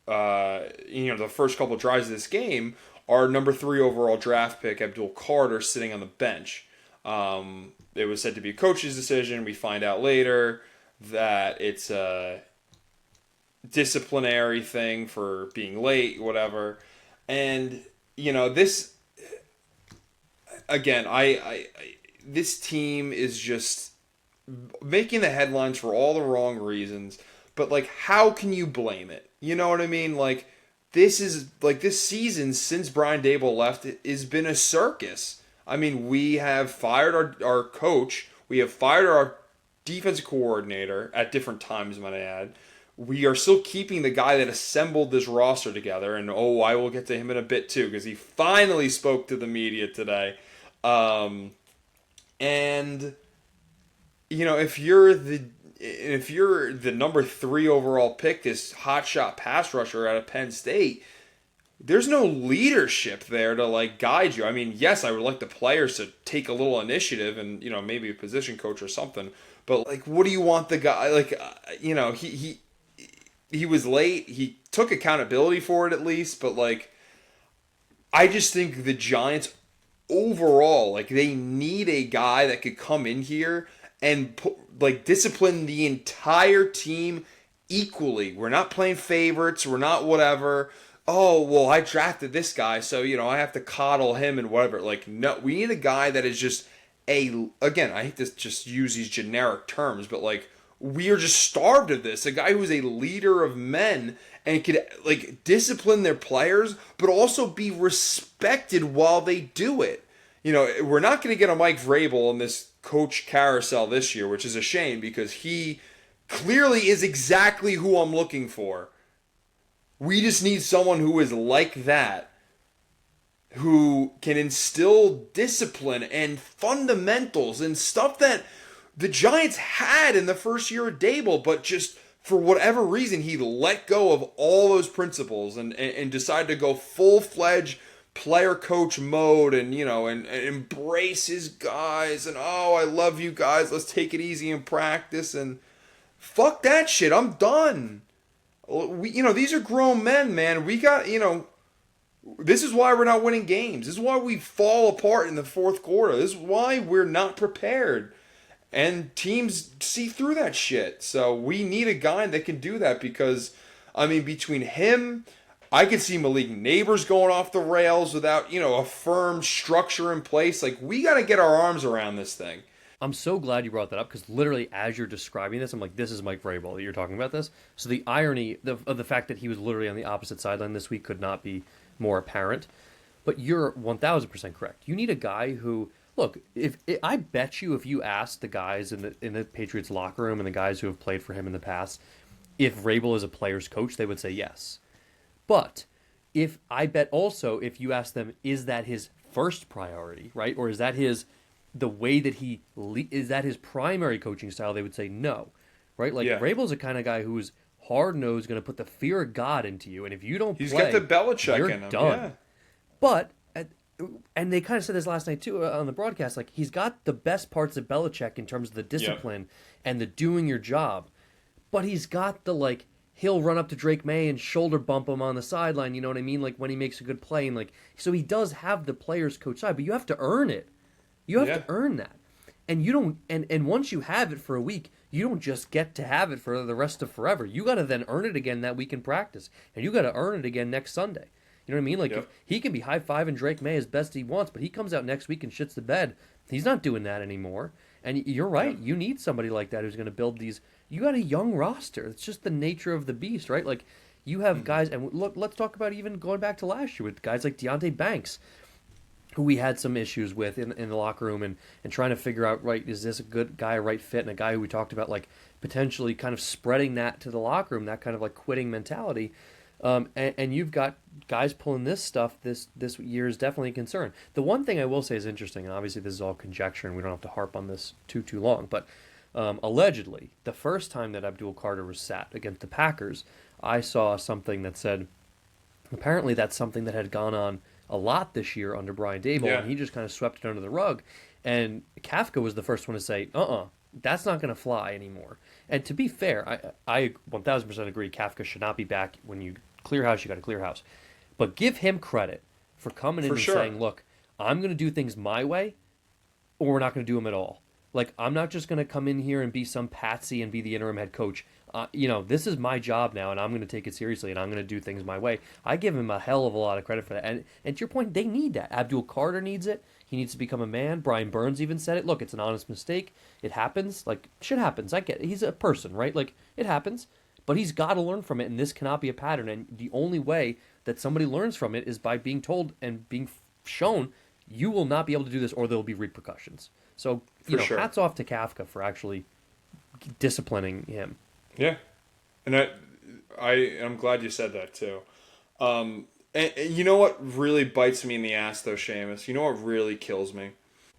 the first couple of drives of this game, our number 3 overall draft pick, Abdul Carter, sitting on the bench. It was said to be a coach's decision. We find out later that it's a disciplinary thing for being late, whatever. And, this, again, this team is just making the headlines for all the wrong reasons. But, like, how can you blame it? You know what I mean? Like, this season since Brian Daboll left has been a circus. I mean, we have fired our coach. We have fired our defensive coordinator at different times, might I add. We are still keeping the guy that assembled this roster together. And, I will get to him in a bit, too, because he finally spoke to the media today. And, if you're the number 3 overall pick, this hotshot pass rusher out of Penn State, there's no leadership there to, like, guide you. I mean, yes, I would like the players to take a little initiative and, maybe a position coach or something. But, like, what do you want the guy, like, he was late. He took accountability for it at least. But, like, I just think the Giants overall, like, they need a guy that could come in here and discipline the entire team equally. We're not playing favorites. We're not whatever. Oh, well, I drafted this guy, so, I have to coddle him and whatever. Like, no, we need a guy that is just again, I hate to just use these generic terms, but, like, we are just starved of this. A guy who is a leader of men and could, like, discipline their players, but also be respected while they do it. We're not going to get a Mike Vrabel in this coach carousel this year, which is a shame because he clearly is exactly who I'm looking for. We just need someone who is like that, who can instill discipline and fundamentals and stuff that the Giants had in the first year of Daboll, but just for whatever reason, he let go of all those principles and decided to go full-fledged player coach mode and embrace his guys and, I love you guys, let's take it easy in practice, and fuck that shit, I'm done. These are grown men, man. We got, this is why we're not winning games. This is why we fall apart in the fourth quarter. This is why we're not prepared. And teams see through that shit. So we need a guy that can do that because, I mean, between him, I could see Malik Neighbors going off the rails without, a firm structure in place. Like, we got to get our arms around this thing. I'm so glad you brought that up because literally as you're describing this, I'm like, this is Mike Vrabel that you're talking about this. So the irony of the fact that he was literally on the opposite sideline this week could not be more apparent. But you're 1,000% correct. You need a guy who, look, if I bet you if you asked the guys in the Patriots locker room and the guys who have played for him in the past, if Vrabel is a player's coach, they would say yes. But if you ask them, is that his first priority, right? Or is that the way that is that his primary coaching style? They would say no, right? Like Vrabel's the kind of guy who's hard-nosed, going to put the fear of God into you, and if you don't He's play, got the Belichick you're in him. done. Yeah. But and they kind of said this last night too on the broadcast. Like he's got the best parts of Belichick in terms of the discipline and the doing your job, but he's got the he'll run up to Drake May and shoulder bump him on the sideline. You know what I mean? Like when he makes a good play and so he does have the player's coach side, but you have to earn it. You have to earn that. And you don't and once you have it for a week, you don't just get to have it for the rest of forever. You got to then earn it again that week in practice. And you got to earn it again next Sunday. You know what I mean? If he can be high-fiving Drake May as best he wants, but he comes out next week and shits the bed. He's not doing that anymore. And you're right. Yep. You need somebody like that who's going to build these. You got a young roster. It's just the nature of the beast, right? Like you have guys, and look, let's talk about even going back to last year with guys like Deonte Banks, who we had some issues with in the locker room and trying to figure out, right, is this a good guy, a right fit, and a guy who we talked about potentially kind of spreading that to the locker room, that kind of quitting mentality. And you've got guys pulling this stuff this year is definitely a concern. The one thing I will say is interesting, and obviously this is all conjecture and we don't have to harp on this too long, but allegedly, the first time that Abdul Carter was sat against the Packers, I saw something that said apparently that's something that had gone on a lot this year under Brian Daboll, and he just kind of swept it under the rug. And Kafka was the first one to say, that's not going to fly anymore. And to be fair, I 1,000% agree Kafka should not be back. When you clear house, you got to clear house. But give him credit for coming in and saying, look, I'm going to do things my way, or we're not going to do them at all. I'm not just going to come in here and be some patsy and be the interim head coach. This is my job now, and I'm going to take it seriously, and I'm going to do things my way. I give him a hell of a lot of credit for that. And to your point, they need that. Abdul Carter needs it. He needs to become a man. Brian Burns even said it. Look, it's an honest mistake. It happens. Shit happens. I get it. He's a person, right? It happens. But he's got to learn from it, and this cannot be a pattern. And the only way that somebody learns from it is by being told and being shown, you will not be able to do this, or there will be repercussions. So, hats off to Kafka for actually disciplining him. Yeah, and I'm glad you said that too. And you know what really bites me in the ass though, Seamus? You know what really kills me?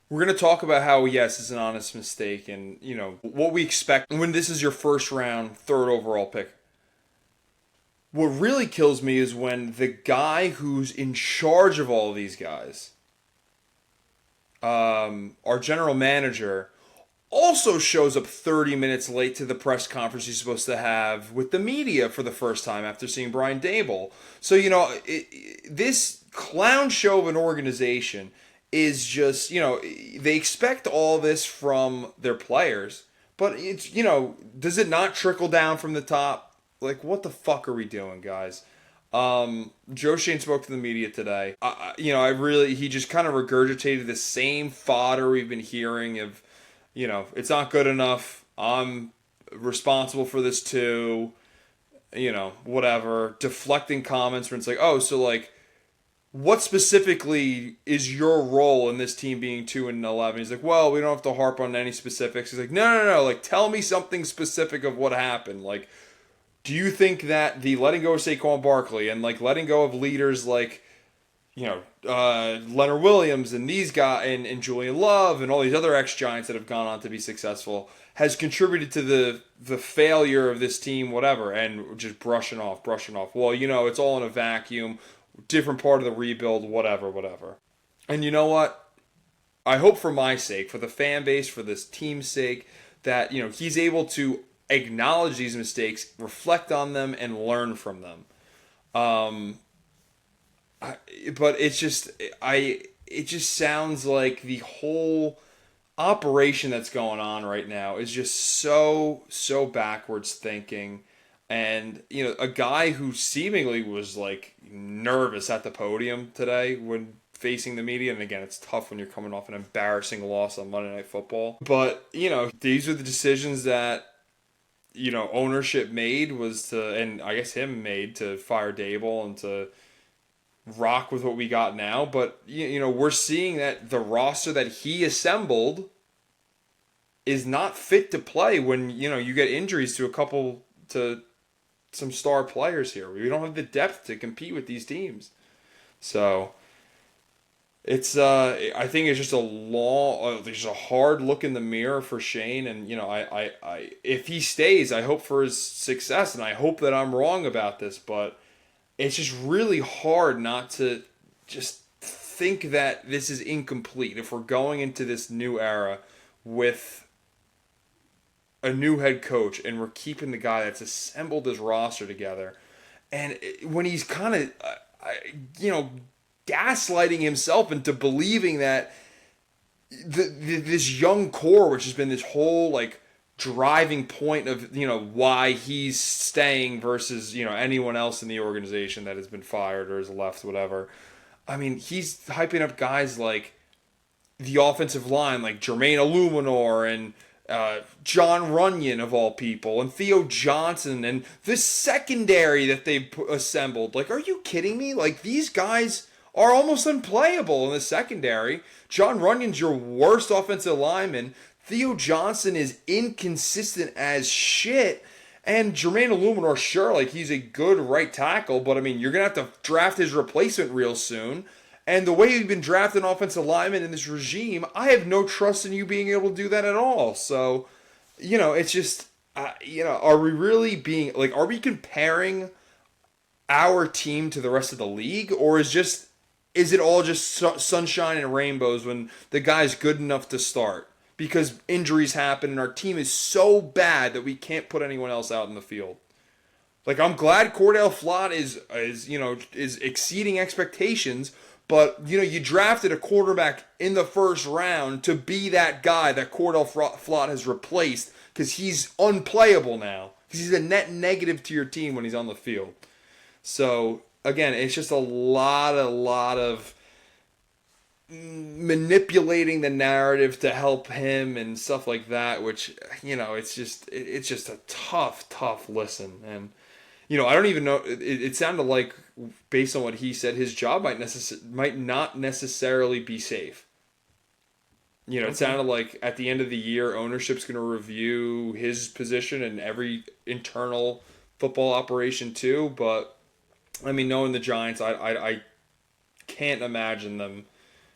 We're going to talk about how, yes, it's an honest mistake and, what we expect when this is your first round, third overall pick. What really kills me is when the guy who's in charge of all of these guys, our general manager, also shows up 30 minutes late to the press conference he's supposed to have with the media for the first time after seeing Brian Daboll. So, this clown show of an organization is just, they expect all this from their players, but it's, does it not trickle down from the top? What the fuck are we doing, guys? Joe Schoen spoke to the media today. He just kind of regurgitated the same fodder we've been hearing of, it's not good enough. I'm responsible for this too. Whatever. Deflecting comments where it's what specifically is your role in this team being 2-11? He's like, well, we don't have to harp on any specifics. He's like, no. Tell me something specific of what happened. Do you think that the letting go of Saquon Barkley and letting go of leaders Leonard Williams and these guys and Julian Love and all these other ex-Giants that have gone on to be successful has contributed to the failure of this team, whatever, and just brushing off. Well, it's all in a vacuum, different part of the rebuild, whatever. And you know what? I hope for my sake, for the fan base, for this team's sake, that, he's able to acknowledge these mistakes, reflect on them, and learn from them. But it just sounds like the whole operation that's going on right now is just so backwards thinking. And, a guy who seemingly was like nervous at the podium today when facing the media. And again, it's tough when you're coming off an embarrassing loss on Monday Night Football. But, these are the decisions that, ownership made and I guess him made to fire Dable and to rock with what we got now. But, we're seeing that the roster that he assembled is not fit to play when, you get injuries to some star players here. We don't have the depth to compete with these teams. So it's I think it's just there's a hard look in the mirror for Shane, and I if he stays, I hope for his success, and I hope that I'm wrong about this, but it's just really hard not to just think that this is incomplete if we're going into this new era with a new head coach and we're keeping the guy that's assembled this roster together. And when he's kind of, gaslighting himself into believing that this young core, which has been this whole, like, driving point of, why he's staying versus, anyone else in the organization that has been fired or has left, whatever. I mean, he's hyping up guys like the offensive line, like Jermaine Illuminor and John Runyon of all people, and Theo Johnson, and this secondary that they assembled. Like, are you kidding me? Like, these guys are almost unplayable in the secondary. John Runyon's your worst offensive lineman. Theo Johnson is inconsistent as shit. And Jermaine Illuminor, sure, like, he's a good right tackle, but I mean, you're going to have to draft his replacement real soon. And the way you've been drafting offensive linemen in this regime, I have no trust in you being able to do that at all. So, it's just, are we really being, like, are we comparing our team to the rest of the league? Or is it all just sunshine and rainbows when the guy's good enough to start? Because injuries happen and our team is so bad that we can't put anyone else out in the field. Like, I'm glad Cordell Flott is exceeding expectations. But, you drafted a quarterback in the first round to be that guy that Cordell Flott has replaced because he's unplayable now. Because he's a net negative to your team when he's on the field. So, again, it's just a lot of manipulating the narrative to help him and stuff like that, which, it's just a tough listen. And, I don't even know. It sounded like, based on what he said, his job might not necessarily be safe. It sounded like at the end of the year, ownership's going to review his position and every internal football operation too. But I mean, knowing the Giants, I can't imagine them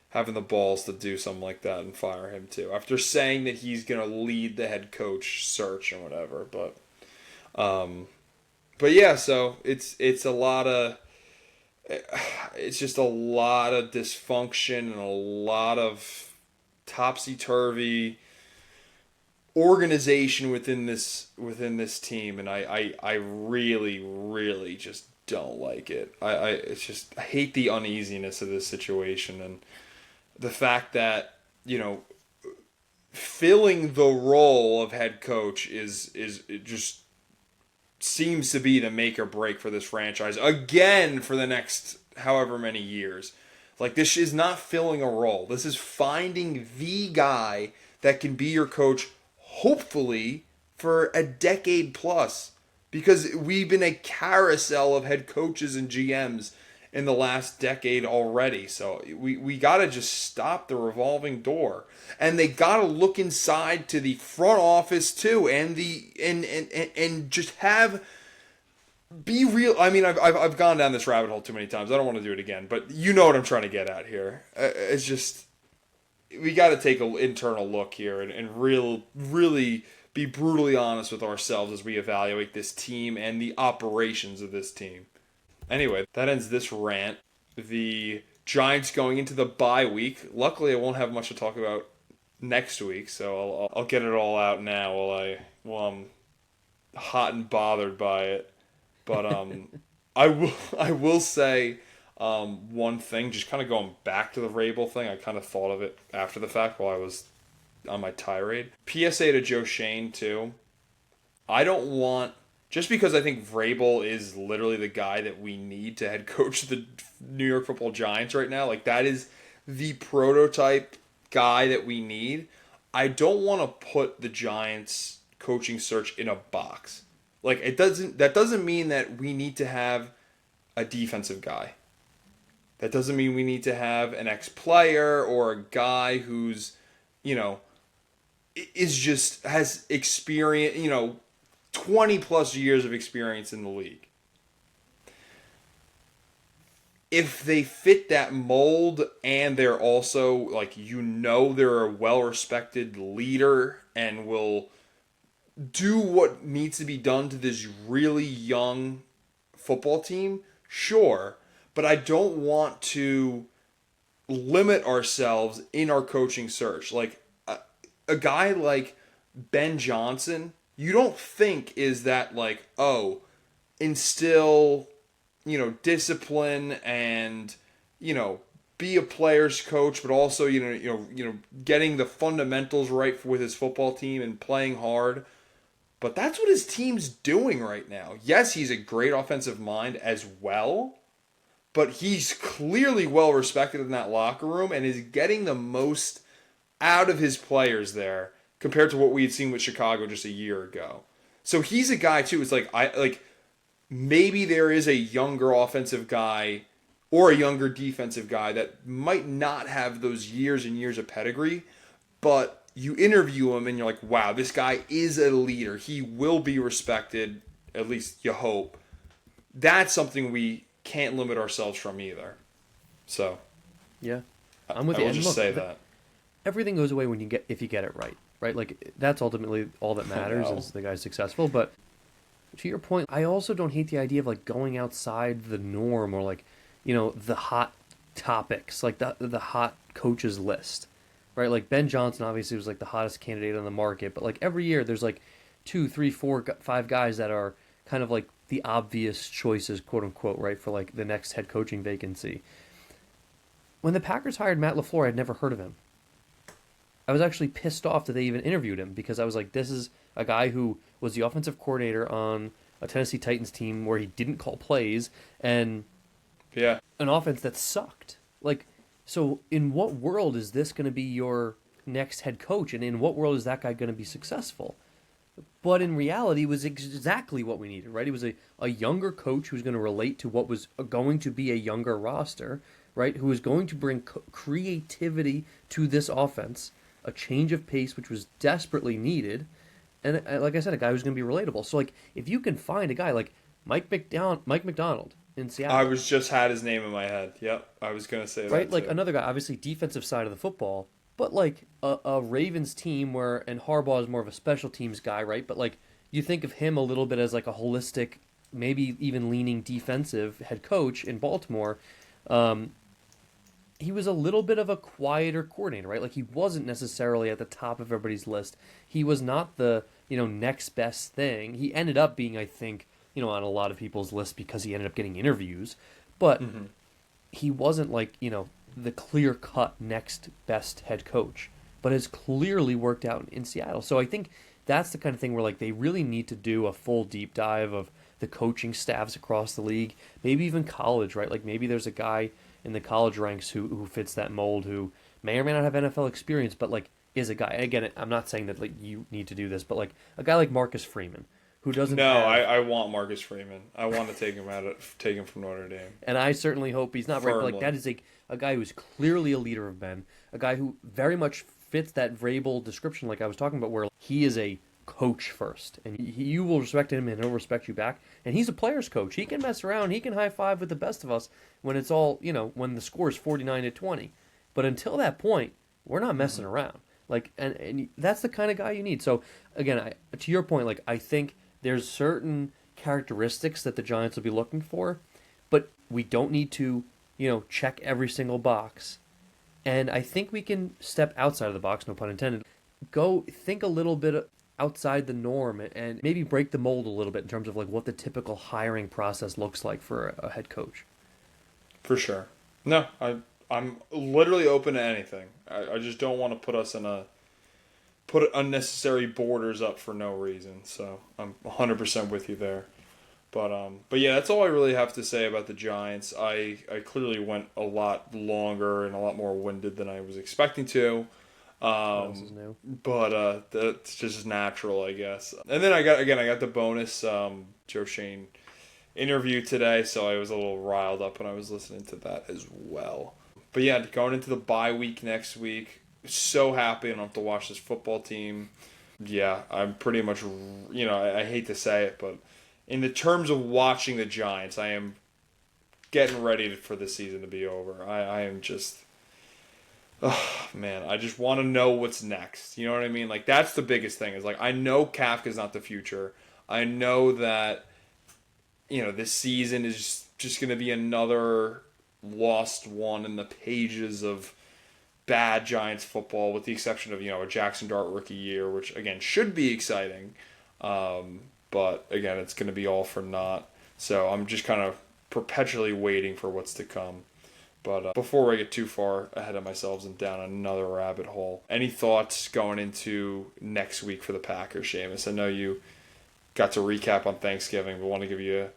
having the balls to do something like that and fire him too. After saying that he's going to lead the head coach search and whatever, But yeah, so it's just a lot of dysfunction and a lot of topsy-turvy organization within this team, and I really just don't like it. I hate the uneasiness of this situation and the fact that filling the role of head coach is just seems to be the make or break for this franchise again for the next however many years. Like, this is not filling a role. This is finding the guy that can be your coach, hopefully, for a decade plus. Because we've been a carousel of head coaches and GMs in the last decade already. So we got to just stop the revolving door. And they got to look inside to the front office too, and just be real. I mean, I've gone down this rabbit hole too many times. I don't want to do it again, but you know what I'm trying to get at here. It's just, we got to take an internal look here and really be brutally honest with ourselves as we evaluate this team and the operations of this team. Anyway, that ends this rant. The Giants going into the bye week. Luckily, I won't have much to talk about next week, so I'll get it all out now while I'm hot and bothered by it. But I will say one thing, just kind of going back to the Vrabel thing. I kind of thought of it after the fact while I was on my tirade. PSA to Joe Schoen too. I don't want just because I think Vrabel is literally the guy that we need to head coach the New York Football Giants right now. Like, that is the prototype guy that we need. I don't want to put the Giants coaching search in a box. Like, that doesn't mean that we need to have a defensive guy. That doesn't mean we need to have an ex-player or a guy who's, has experience, 20 plus years of experience in the league. If they fit that mold and they're also they're a well-respected leader and will do what needs to be done to this really young football team, sure. But I don't want to limit ourselves in our coaching search. Like a guy like Ben Johnson, you don't think is that instill, discipline and, be a player's coach, but also, getting the fundamentals right with his football team and playing hard. But that's what his team's doing right now. Yes, he's a great offensive mind as well, but he's clearly well respected in that locker room and is getting the most out of his players there compared to what we had seen with Chicago just a year ago. So he's a guy too. It's maybe there is a younger offensive guy or a younger defensive guy that might not have those years and years of pedigree, but you interview him and you're like, wow, this guy is a leader. He will be respected, at least you hope. That's something we can't limit ourselves from either. So, yeah, I'm with you. I will just say that everything goes away if you get it right, right? Like, that's ultimately all that matters is the guy's successful. But to your point, I also don't hate the idea of going outside the norm or the hot topics, like the hot coaches list. Right, like Ben Johnson obviously was the hottest candidate on the market, but every year there's 2, 3, 4, 5 guys that are kind of the obvious choices, quote unquote, right, for the next head coaching vacancy. When the Packers hired Matt LaFleur, I'd never heard of him. I was actually pissed off that they even interviewed him because I was like, this is a guy who was the offensive coordinator on a Tennessee Titans team where he didn't call plays and an offense that sucked. So in what world is this going to be your next head coach? And in what world is that guy going to be successful? But in reality, it was exactly what we needed, right? It was a younger coach who's going to relate to what was going to be a younger roster, right? Who was going to bring creativity to this offense, a change of pace, which was desperately needed. And like I said, a guy who's going to be relatable. So if you can find a guy like Mike McDonald, in Seattle. I was just had his name in my head. Yep, I was going to say that. Right, another guy, obviously defensive side of the football, but a Ravens team and Harbaugh is more of a special teams guy, right? But you think of him a little bit as a holistic, maybe even leaning defensive head coach in Baltimore. He was a little bit of a quieter coordinator, right? He wasn't necessarily at the top of everybody's list. He was not the next best thing. He ended up being, I think, on a lot of people's list because he ended up getting interviews, but he wasn't the clear-cut next best head coach, but has clearly worked out in Seattle. So I think that's the kind of thing where they really need to do a full deep dive of the coaching staffs across the league, maybe even college, right? Maybe there's a guy in the college ranks who fits that mold, who may or may not have NFL experience, but is a guy. Again, I'm not saying that you need to do this, but a guy like Marcus Freeman, who doesn't I want Marcus Freeman. I want to take him from Notre Dame. And I certainly hope he's not firmly. Right. But that is a guy who's clearly a leader of men, a guy who very much fits that Vrabel description I was talking about, where he is a coach first. And you will respect him and he'll respect you back. And he's a player's coach. He can mess around. He can high-five with the best of us when it's all, when the score is 49-20. But until that point, we're not messing around. And that's the kind of guy you need. So, again, to your point, I think there's certain characteristics that the Giants will be looking for, but we don't need to, check every single box. And I think we can step outside of the box, no pun intended. Go think a little bit outside the norm and maybe break the mold a little bit in terms of what the typical hiring process looks like for a head coach. For sure. No, I'm literally open to anything. I just don't want to put put unnecessary borders up for no reason. So I'm 100% with you there. But yeah, that's all I really have to say about the Giants. I clearly went a lot longer and a lot more winded than I was expecting to. But that's just natural, I guess. And then I got the bonus Joe Schoen interview today, so I was a little riled up when I was listening to that as well. But yeah, going into the bye week next week, so happy I don't have to watch this football team. Yeah, I'm pretty much, I hate to say it, but in the terms of watching the Giants, I am getting ready for the season to be over. I am just, oh man, I just want to know what's next. You know what I mean? Like, that's the biggest thing. Is like, I know Kafka's not the future. I know that, this season is just going to be another lost one in the pages of bad Giants football, with the exception of, a Jackson Dart rookie year, which, again, should be exciting. But, again, it's going to be all for naught. So I'm just kind of perpetually waiting for what's to come. But before I get too far ahead of myself and down another rabbit hole, any thoughts going into next week for the Packers, Seamus? I know you got to recap on Thanksgiving, but want to give you a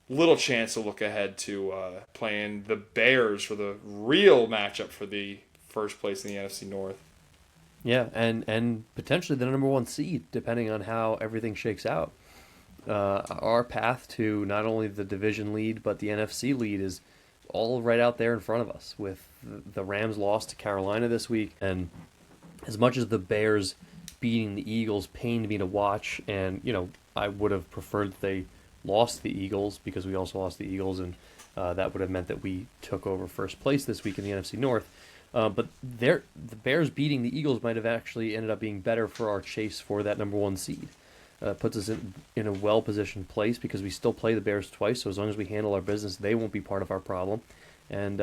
little chance to look ahead to playing the Bears for the real matchup for the first place in the NFC North. Yeah, and potentially the number one seed, depending on how everything shakes out. Our path to not only the division lead, but the NFC lead is all right out there in front of us, with the Rams lost to Carolina this week. And as much as the Bears beating the Eagles pained me to watch, and, I would have preferred that they lost the Eagles, because we also lost the Eagles, and that would have meant that we took over first place this week in the NFC North. But the Bears beating the Eagles might have actually ended up being better for our chase for that number one seed. Puts us in a well-positioned place, because we still play the Bears twice, so as long as we handle our business, they won't be part of our problem. And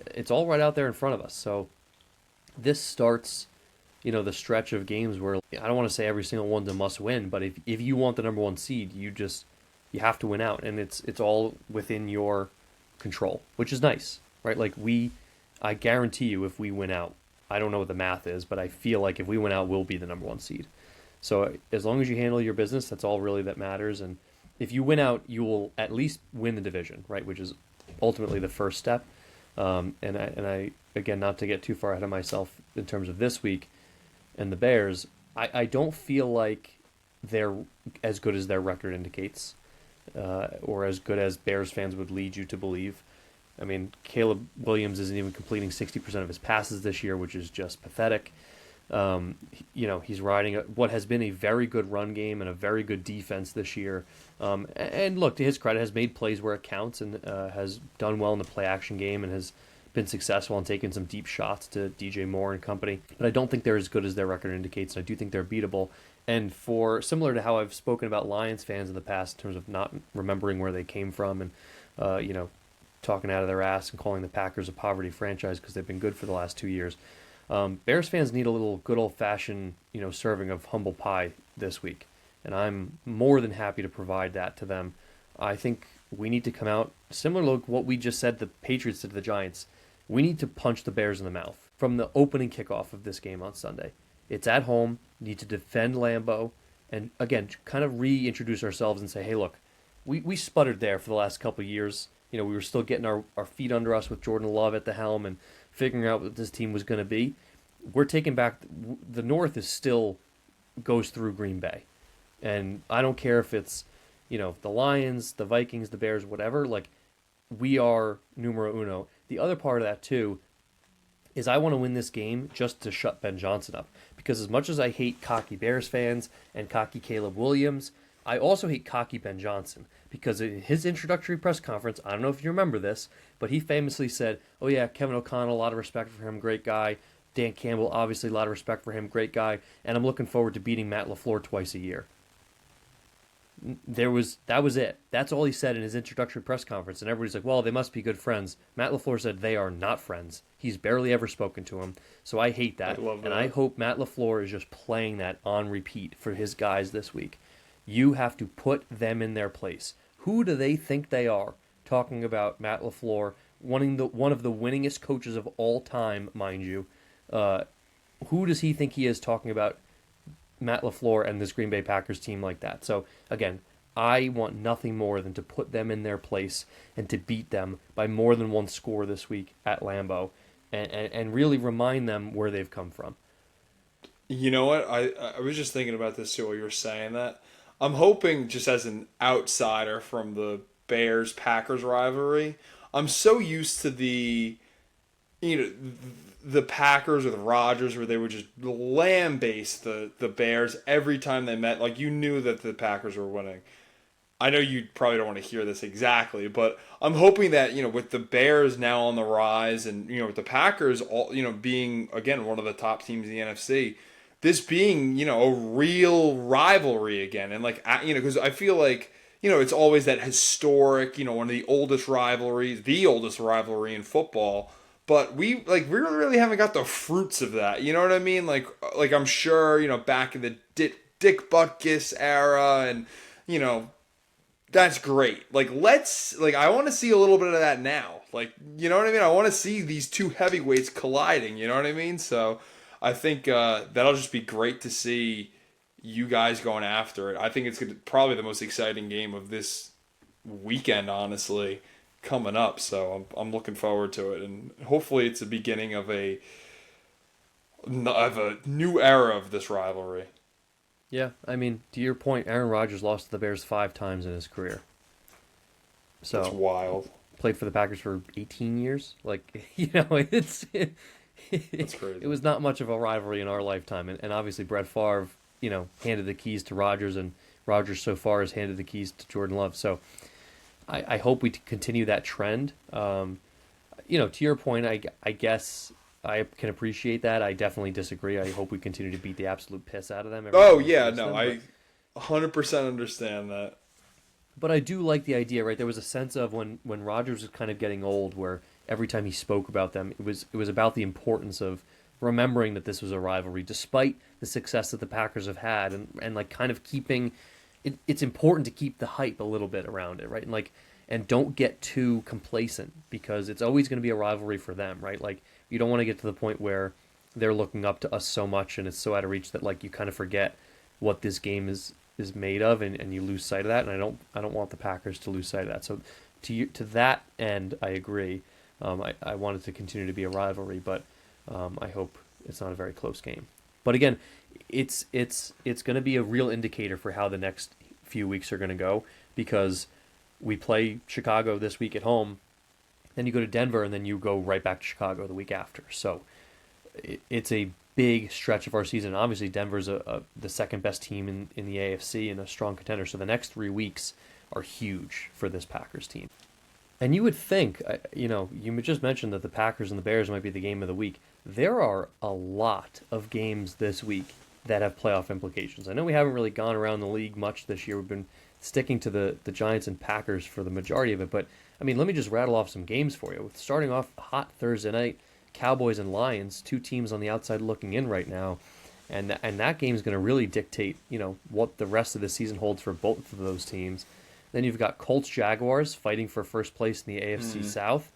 it's all right out there in front of us. So this starts, the stretch of games where, I don't want to say every single one's a must-win, but if you want the number one seed, you have to win out, and it's all within your control, which is nice, right? Like, I guarantee you, if we win out, I don't know what the math is, but I feel like if we win out, we'll be the number one seed. So as long as you handle your business, that's all really that matters. And if you win out, you will at least win the division, right? Which is ultimately the first step. And I again, not to get too far ahead of myself in terms of this week and the Bears, I don't feel like they're as good as their record indicates, or as good as Bears fans would lead you to believe. I mean, Caleb Williams isn't even completing 60% of his passes this year, which is just pathetic. He's riding what has been a very good run game and a very good defense this year. And look, to his credit, has made plays where it counts, and has done well in the play action game, and has been successful in taking some deep shots to DJ Moore and company. But I don't think they're as good as their record indicates, and I do think they're beatable. And similar to how I've spoken about Lions fans in the past in terms of not remembering where they came from, and talking out of their ass and calling the Packers a poverty franchise because they've been good for the last 2 years. Bears fans need a little good old-fashioned, serving of humble pie this week, and I'm more than happy to provide that to them. I think we need to come out similar to what we just said the Patriots did to the Giants. We need to punch the Bears in the mouth from the opening kickoff of this game on Sunday. It's at home. We need to defend Lambeau, and again, kind of reintroduce ourselves and say, hey, look, we sputtered there for the last couple of years. We were still getting our feet under us with Jordan Love at the helm and figuring out what this team was going to be. We're taking back the North is still goes through Green Bay, and I don't care if it's the Lions, the Vikings, the Bears, whatever. Like, we are numero uno. The other part of that too is I want to win this game just to shut Ben Johnson up, because as much as I hate cocky Bears fans and cocky Caleb Williams, I also hate cocky Ben Johnson, because in his introductory press conference, I don't know if you remember this, but he famously said, oh yeah, Kevin O'Connell, a lot of respect for him, great guy. Dan Campbell, obviously a lot of respect for him, great guy. And I'm looking forward to beating Matt LaFleur twice a year. That was it. That's all he said in his introductory press conference. And everybody's like, well, they must be good friends. Matt LaFleur said they are not friends. He's barely ever spoken to him. So I hate that. I love that. And I hope Matt LaFleur is just playing that on repeat for his guys this week. You have to put them in their place. Who do they think they are? Talking about Matt LaFleur, one of the winningest coaches of all time, mind you. Who does he think he is talking about Matt LaFleur and this Green Bay Packers team like that. So again, I want nothing more than to put them in their place and to beat them by more than one score this week at Lambeau, and really remind them where they've come from. You know what? I was just thinking about this too while you were saying that. I'm hoping, just as an outsider from the Bears-Packers rivalry, I'm so used to the Packers with Rodgers, where they would just lambaste the Bears every time they met. Like, you knew that the Packers were winning. I know you probably don't want to hear this exactly, but I'm hoping that, with the Bears now on the rise and, with the Packers, all, being, again, one of the top teams in the NFC, this being, a real rivalry again. And, like, because I feel like, it's always that historic, one of the oldest rivalries, the oldest rivalry in football. But we really haven't got the fruits of that. You know what I mean? Like I'm sure, back in the Dick Butkus era, and, that's great. Like, I want to see a little bit of that now. Like, you know what I mean? I want to see these two heavyweights colliding, you know what I mean? So I think that'll just be great to see you guys going after it. I think it's probably the most exciting game of this weekend, honestly, coming up. So I'm looking forward to it, and hopefully it's the beginning of a new era of this rivalry. Yeah, I mean, to your point, Aaron Rodgers lost to the Bears 5 times in his career. So That's wild. Played for the Packers for 18 years. Like, it's That's crazy. It was not much of a rivalry in our lifetime, and obviously Brett Favre, handed the keys to Rodgers, and Rodgers so far has handed the keys to Jordan Love. So I hope we continue that trend. To your point, I guess I can appreciate that. I definitely disagree. I hope we continue to beat the absolute piss out of them. I 100% understand that. But I do like the idea, right? There was a sense of when Rodgers was kind of getting old, where every time he spoke about them, it was about the importance of remembering that this was a rivalry, despite the success that the Packers have had, and like kind of keeping it. It's important to keep the hype a little bit around it, right? And don't get too complacent, because it's always going to be a rivalry for them, right? Like, you don't want to get to the point where they're looking up to us so much and it's so out of reach that, like, you kind of forget what this game is made of, and you lose sight of that. And I don't want the Packers to lose sight of that. So to that end, I agree. I want it to continue to be a rivalry, but I hope it's not a very close game. But again, it's going to be a real indicator for how the next few weeks are going to go, because we play Chicago this week at home, then you go to Denver, and then you go right back to Chicago the week after. So it's a big stretch of our season. Obviously, Denver's the second best team in the AFC and a strong contender. So the next 3 weeks are huge for this Packers team. And you would think, you just mentioned that the Packers and the Bears might be the game of the week. There are a lot of games this week that have playoff implications. I know we haven't really gone around the league much this year. We've been sticking to the Giants and Packers for the majority of it. But, I mean, let me just rattle off some games for you. Starting off hot Thursday night, Cowboys and Lions, 2 teams on the outside looking in right now. And that game is going to really dictate, what the rest of the season holds for both of those teams. Then you've got Colts-Jaguars fighting for first place in the AFC South.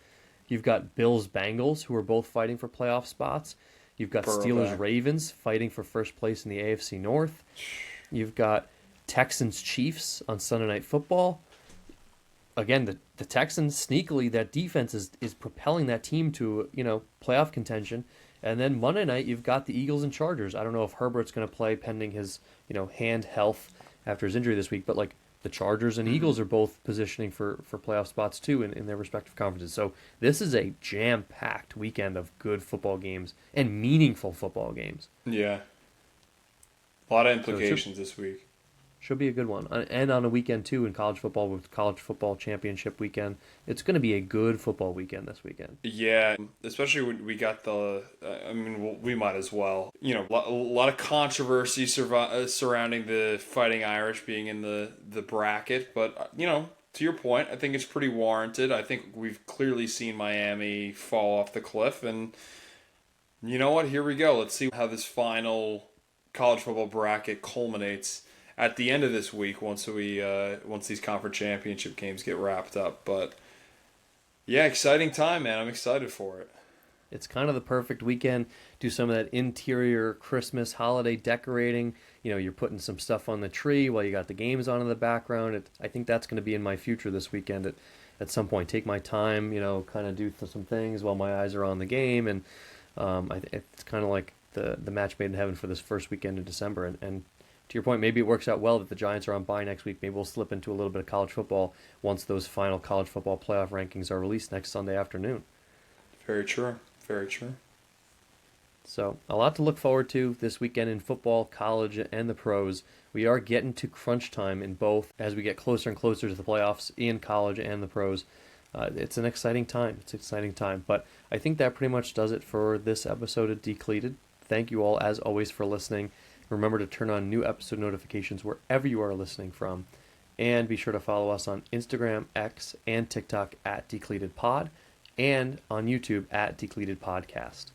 You've got Bills-Bengals, who are both fighting for playoff spots. You've got Steelers-Ravens fighting for first place in the AFC North. You've got Texans-Chiefs on Sunday Night Football. Again, the Texans, sneakily, that defense is propelling that team to, playoff contention. And then Monday night, you've got the Eagles and Chargers. I don't know if Herbert's going to play pending his, hand health after his injury this week, but, like, the Chargers and Eagles are both positioning for playoff spots, too, in their respective conferences. So this is a jam-packed weekend of good football games and meaningful football games. Yeah. A lot of implications this week. Should be a good one. And on a weekend, too, in college football, with college football championship weekend. It's going to be a good football weekend this weekend. Yeah, especially when we got we might as well. A lot of controversy surrounding the Fighting Irish being in the bracket. But, to your point, I think it's pretty warranted. I think we've clearly seen Miami fall off the cliff. And you know what? Here we go. Let's see how this final college football bracket culminates at the end of this week, once these conference championship games get wrapped up. But yeah, exciting time, man. I'm excited for it. it's kind of the perfect weekend. Do some of that interior Christmas holiday decorating. You're putting some stuff on the tree while you got the games on in the background. I think that's going to be in my future this weekend at some point. Take my time, kind of do some things while my eyes are on the game. And it's kind of like the match made in heaven for this first weekend in December. And to your point, maybe it works out well that the Giants are on bye next week. Maybe we'll slip into a little bit of college football once those final college football playoff rankings are released next Sunday afternoon. Very true. Very true. So a lot to look forward to this weekend in football, college, and the pros. We are getting to crunch time in both as we get closer and closer to the playoffs in college and the pros. It's an exciting time. But I think that pretty much does it for this episode of Decleated. Thank you all, as always, for listening. Remember to turn on new episode notifications wherever you are listening from. And be sure to follow us on Instagram, X, and TikTok at DecleatedPod, and on YouTube at Decleated Podcast.